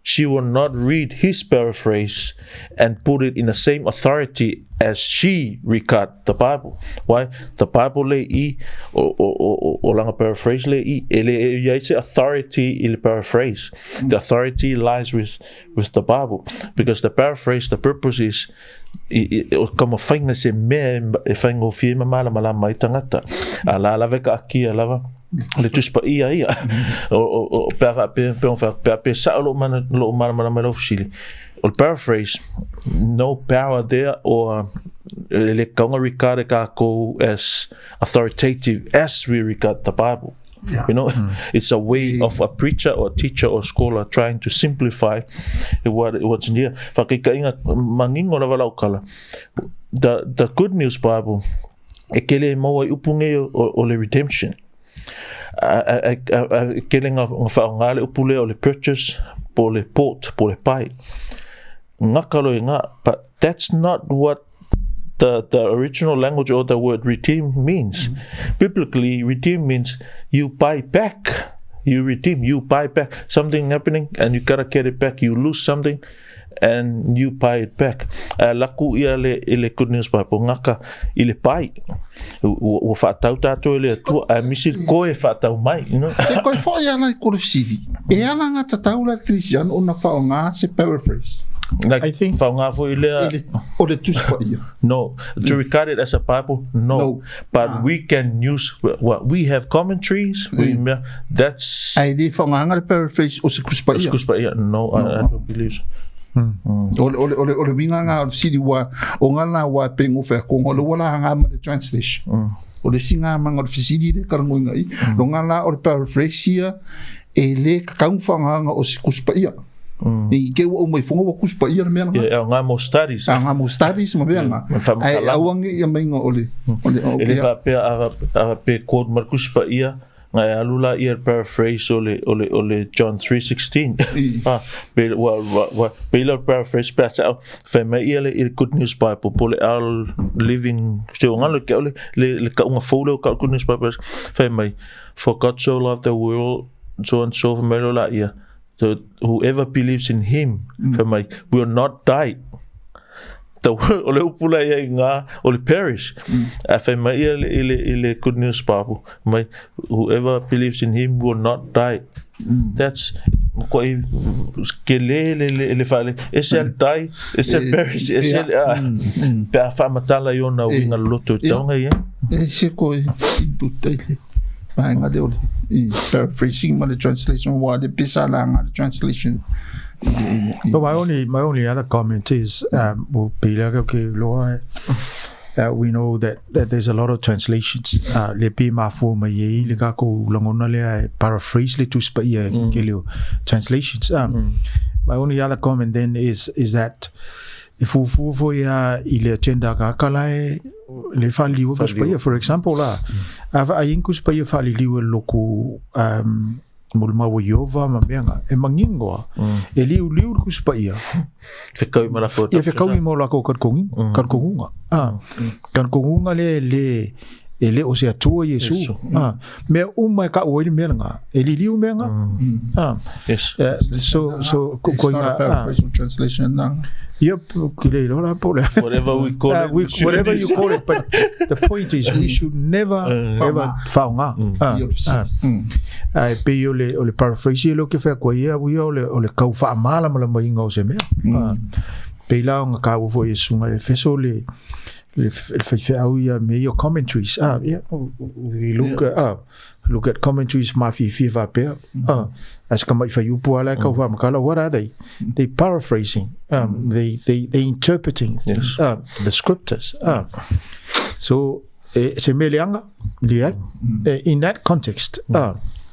She will not read his paraphrase and put it in the same authority as she recut the Bible. Why? The Bible le I o langa paraphrase le I ele yaise authority il paraphrase. The authority lies with the Bible because the paraphrase, the purpose is como fainga se me faingo firma mala mai tangata ala veka aki alava le tuspa ia o pe sa lo mana lo officially o paraphrase no power there or le kaunga recard ka ko as authoritative as we regard the Bible. You know, it's a way of a preacher or teacher or scholar trying to simplify what's in here. The Good News Bible, ekele mo upunge o le redemption. Ekele nga whaongale upule o le purchase, po le port, po le pai. Ngakalo nga, but that's not what the original language or the word redeem means. Biblically, redeem means you buy back. You redeem, you buy back something happening, and you gotta get it back. You lose something, and you buy it back. Laku ia le Good News Bible ngaka ile pai. O whaatau tātou ele atua, misir koe whaatau mai, you know. E koe fo ia lai korofisiri. E ala ngā tatau la Christian o na whao ngā se paraphrase. Like, I think whaonga fo ile O le tuspa ia. no, to regard it as a Bible, no. But we can use what we have commentaries. That's Ai le whao ngā le paraphrase o se kuspa ia. excuse me, no, I don't believe so. O le winga ngā siri wa o ngā la wa pengo whea kongo le wala ngā ma le translation. O le singa manga o le fisiri le karangoinga i. Lo ngā la o le paraphrase ia e le kakau whanganga o se kuspa ia. I ke o mai fonga wa kuspa ia me nga. Yeah, ngā mo studies. Ngā mo studies ma me nga. Ai awangi ia mai nga ole. Ele fa pe quote mar kuspa ia. Ngai alula ia paraphrase ole John 3:16. Pela paraphrase pass out. Fa mai ia le Good News Bible pole al living so ngalo ke ole le ka unga follow ka Good News Bible. Fa mai for God so loved the world so and so melo la ia. So whoever believes in him fa mai will not die. The world ole upula ia ngā ole perish. Fa mai ia le Good News Bible. Mai whoever believes in him will not die. That's koi le fale. Esel die, esel perish, esel pa fa matala yo na winga loto tonga ia. E se koi ibutele. Nga le ole. Paraphrasing ma le translation wa le pisa la ngā le translation. So my only other comment is we know that there's a lot of translations. Le pe mafu mai le ka ko langona le paraphrase le tuspa ia ke le translations. My only other comment then is that if fu ia ile agenda ka kala le fali wo kuspa ia, for example la ava ayin kuspa ia fali liu loko mulma wo Yova ma benga e mangingoa e liu kuspa ia Whekau mara fo e whekau i mo lako karkongunga karkongunga le e le o se atua Yesu me umai ka oiri menga e liu menga yes so It's not a paraphrase translation now. Yep, whatever we call it, whatever you call it, but the point is we should never ever faunga. Ai pe ole paraphrase lo ke fa ko ia we ole kau fa mala mala mai ngo se me. Pe la nga ka wo Yesu nga Efeso le fa au ia me your commentaries. Yeah, we look at commentaries Mafi Fiva pe. As come fa you po ala ka fa makala, what are they? They paraphrasing. They interpreting the scriptures. So se meleanga in that context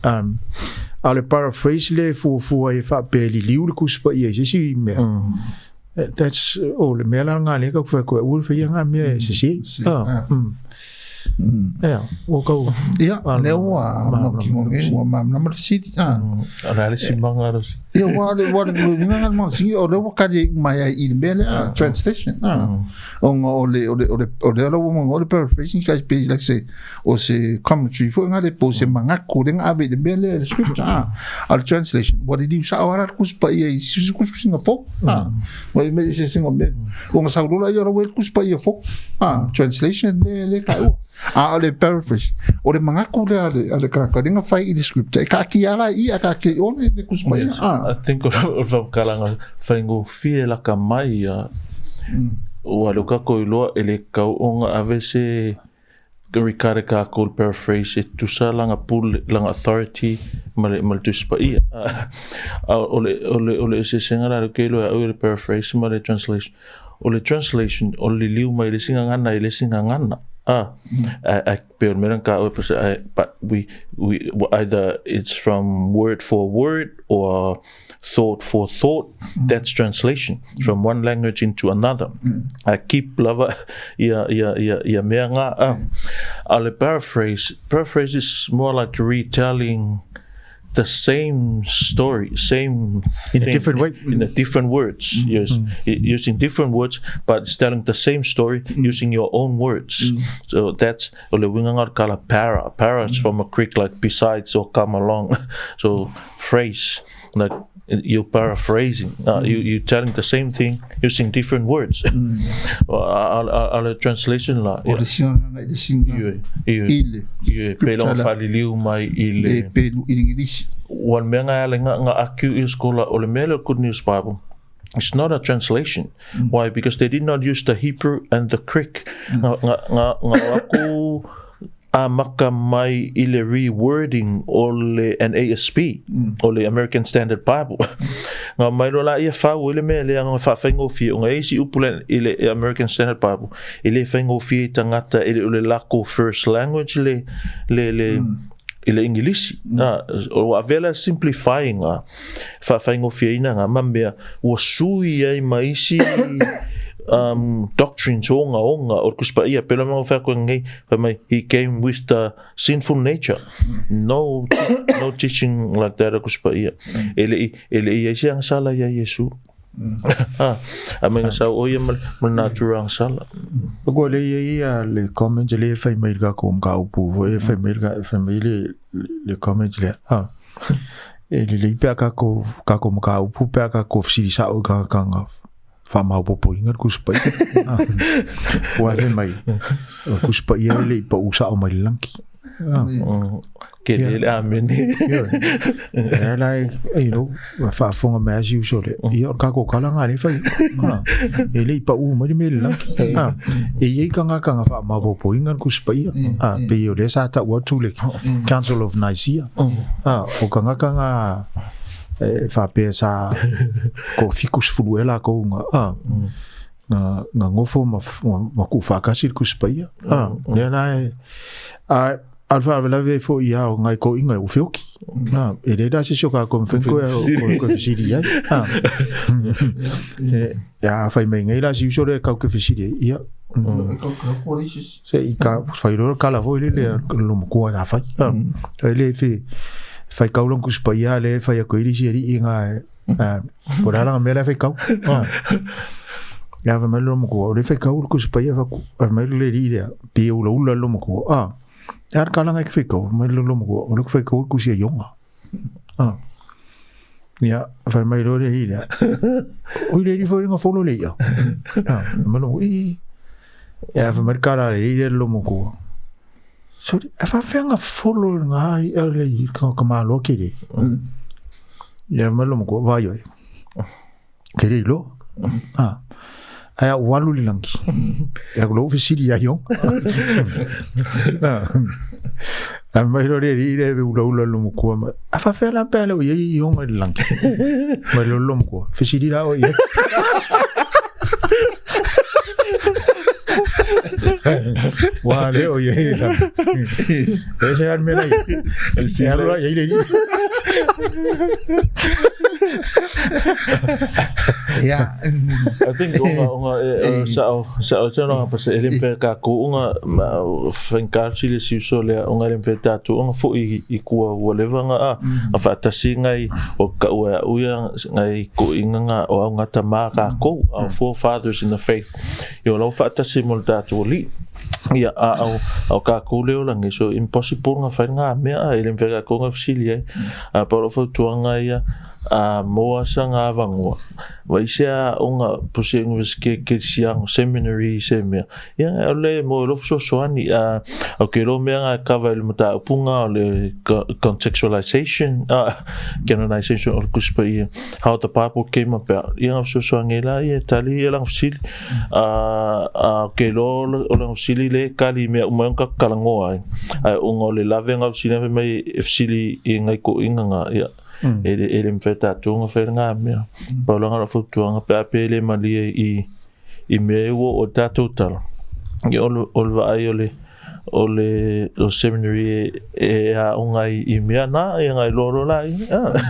ale paraphrase le fu e fa pe li liu le kuspa ia si me. That's all le melanga le ka fa ko ul fa nga me si yeah, we'll go. Yeah, le wa ma na siti analisi mangaros. Yeah, wa nga ma si o le wa ka de mai I bele translation. Ole wo paraphrasing ka page like say o se commentary fo nga le po se manga ko le ave de bele the scripture al translation. What did you say ora kus pa ia si kus singa fo. Wa me se singa me. O nga sa ro la yo ro kus pa ia fo. Translation le ka le paraphrase o le mangaku le kakaringa fai I the script e ka ki ala I ka ke one le kuspa I think of kalanga faingo fie la ka mai o aluka ko ilo ele ka onga avese rikare ka ko paraphrase tu salanga pul lang authority mal tu spa ole se sengara ke lo o paraphrase mal translation ole liu mai le singa ngana but we either it's from word for word or thought for thought. That's translation from one language into another. I keep lava meanga. Paraphrase is more like retelling the same story, same In a thing, different way. in a different words. Yes, using different words, but it's telling the same story using your own words. So that's ole wingangar kala para. Para is from a Greek like besides or come along. So phrase like you're paraphrasing. You telling the same thing using different words. Ale translation la. O le singa le singa. Ile. Pelo faliliu mai ile. Pelu English. Wan menga ale nga aku i skola ole mele Good News Bible. It's not a translation. Why? Because they did not use the Hebrew and the Greek. Nga aku maka mai ile rewording ole NASB ole American Standard Bible. Nga mai lola ia fa ole mele nga fa fengo fi nga isi upulen ile American Standard Bible. Ile fengo fi tangata ile ole lako first language ile English o avela simplifying fa fengo fi ina nga mambea wasui ai maisi doctrines onga or kuspa ia pelo mo fa ko ngai fa mai he came with the sinful nature. No teaching like that kuspa ia ele ia siang sala ya Yesu amenga sa o ia mal natural sala ko le ia le comment le fa mai ga ko ka upu fa mai le comment le ele le pe ka ko ka upu pe ka ko si sa o ka Famau popo ingat kuspa wale mai kuspa ia le pa usa o mai langki Kelele ameni like you know fa fonga mas uso le ia ka ko kala ngale fa ele pa u mai me langki e kanga fa ma popo ingat kuspa ia pe yo le sa ta watu le Council of Nicaea o kanga fa pesa ko fikus fuela ko nga ngofo ma ku fa ka sirkus pa ia ne na alfa velave fo ia ngai ko inga u feoki ele da se shoka ko fenko ko fisiri ya fa me ngai la si usore ka ko fisiri ia se ka fa iro kala vo ile lo mo ko da fa ele fe fai kau long kuspa ia le fai a koiri siri inga por ala mera fai kau ya va melo mo ko le fai kau kuspa ia va melo le ria pe ula lo mo ko ya kala ngai fai kau melo lo mo ko lo fai kau kusia yonga ya va melo le ria o le ri foi nga folo le ya melo ya va merkara le ria lo mo ko so if I found a follow ngai early ka malo kiri ya malo mo ko vai kiri lo aya walu langi ya lo fisiri ya yon mai lo re re ulo lo mo ko afa fa la pele o ye yon langi mai lo mo ko fisiri la o ye wale o ye la ese al mena el cielo ya ile Yeah. I think onga sa no pa se elim fe ka ko onga fencar chile si uso le onga elim fe tatu onga fo I kua whatever nga a fa tasi ngai o ka u ngai ko inga o nga tama ka ko our forefathers in the faith yo lo fa tasi mo tatu li ia au ka ko le o langi so impossible nga fa nga me elim fe ka ko nga fsilia pa ro fo tuanga ia moa sanga avangua vai sia onga puse universike ke siang seminary semia ya ole mo lo soani o ke lo mea ka vai mata punga le contextualization canonization or kuspai how the Bible came about ya so soangela ya tali la fsil ke lo la fsil le kali me mo ka kalangoa onga le lavenga fsil me fsil ngai ko inga ya ele mfeta tunga fenga mea palanga futuanga papele mali I mewo o total olva ayole ole o seminary a ungai I mea na ngai loro lai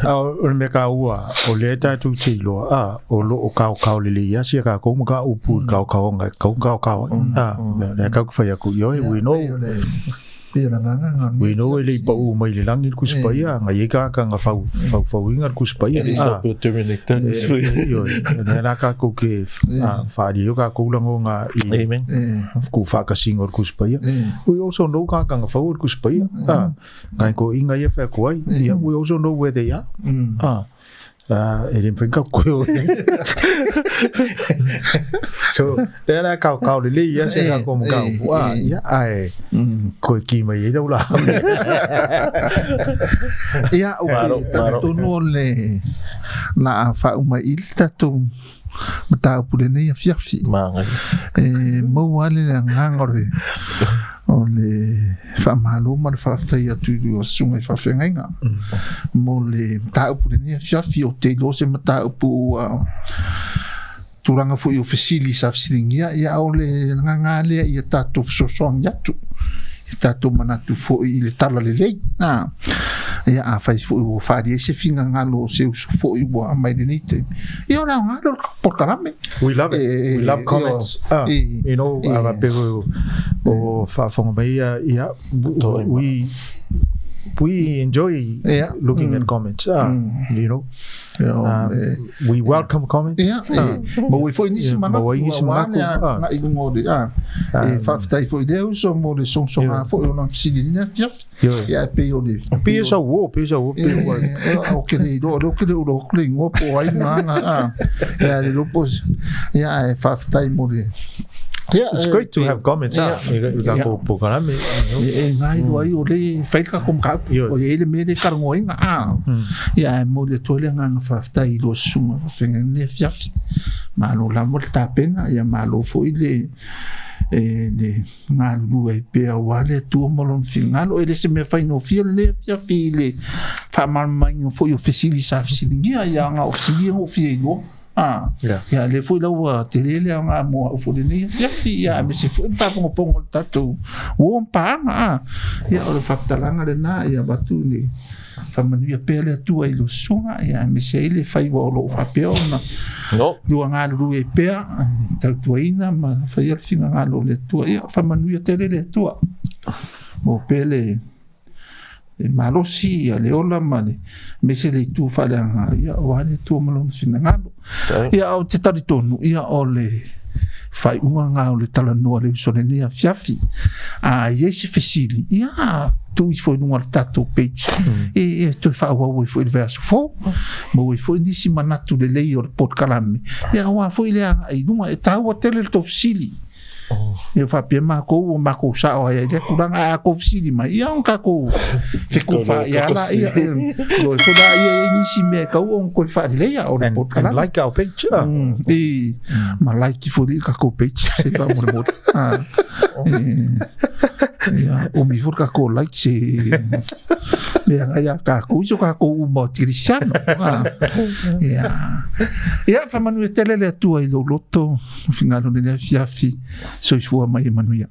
o me ka ua o le tatu tilo o lo o ka le ya sia ka ko ka upu ka ngai ka le ka fa ya ku yo we know Pera nganga. We know ele pa u mai le langi ku spaia nga ye ka nga fau inga ku spaia. Isa pe terminator. Yo, na ka ko ke fa ri yo ka ko lango nga i. Amen. Ku fa ka singor ku spaia. We also know ka nga fau ku spaia. Nga ko inga ye fa ko ai. We also know where they are. Ele foi calculo. So, era calculo le ia se ka como kau. Ya ai. Ko ki mai đâu la. Ya o to no le la fa uma ilta to mata pulene ya fiafi. Manga. Mo wale ngangore. Ole fa malo mar fa fta ia tu o sunga fa fenga mo le ta pu ni fa fi o te lo se mata pu turanga fu o fesili sa silingia ia ole ngangale ia tatu so song ya tu tatu mana tu fo i le tala le lei ia a fai fu o fa di se finga ngalo se fo i bo mai ni te ia na ngalo por carame we love it. We love comments. You know, people o fa fonga mai ia we enjoy looking at comments. You know, we welcome comments. Mo we foi nisi mana na i ngode fa ftai foi Deus so mo le son a foi ona sidina fiaf ia pe o de pe sa wo o que le ngo po ai na ia le lopos ia fa ftai mo de. It's great to have comments. Ngai wai o le fai ka kom ka o ele me de kar ngoinga ia mo le tole nga fa ftai lo suma fenga ne fiaf ma lo la mo ta pena ia ma lo foi le de nga lu e pe wale tu mo lon finalo ele se me fai no fiel le fiaf le fa mal mai no foi o fesili sa silingia ia nga o silingia o fielo ya le foi la tele le nga mo o foi ni ya me se foi pa pongo tatu o pa ya o fa talanga le na ya batu ni fa manu pele tu ai lo sunga ya me se le fai lo fa peona no lu nga lu e pe tatu ina ma fa ya finga nga lo le tu ya fa manu tele le tu o pele malosi le ola mane me se le tu fa la ya wale tu malon finangalo ya o te taritonu ya ole fai nga o le Talanoa le Uso le fiafi yesi fesili ya tu foi numa tato page tu fa o foi verso fo mo foi nisi manatu le lei o pot kalame ya wa foi le ai numa e tawa tele to fisili eu fa pe ma ko sa o ya ku ranga ko fisili ma ia on ka ko fe ko fa ya la ia ko da ia ni si me ka on ko fa le ya o pot kalame like our page ma like for ka ko page se ka mo mo ya o mi for ka ko like se ya ka ko iso ka ko mo cristiano ya fa manu tele le tu ai lo loto finalo de fiafi so i fu mai manuia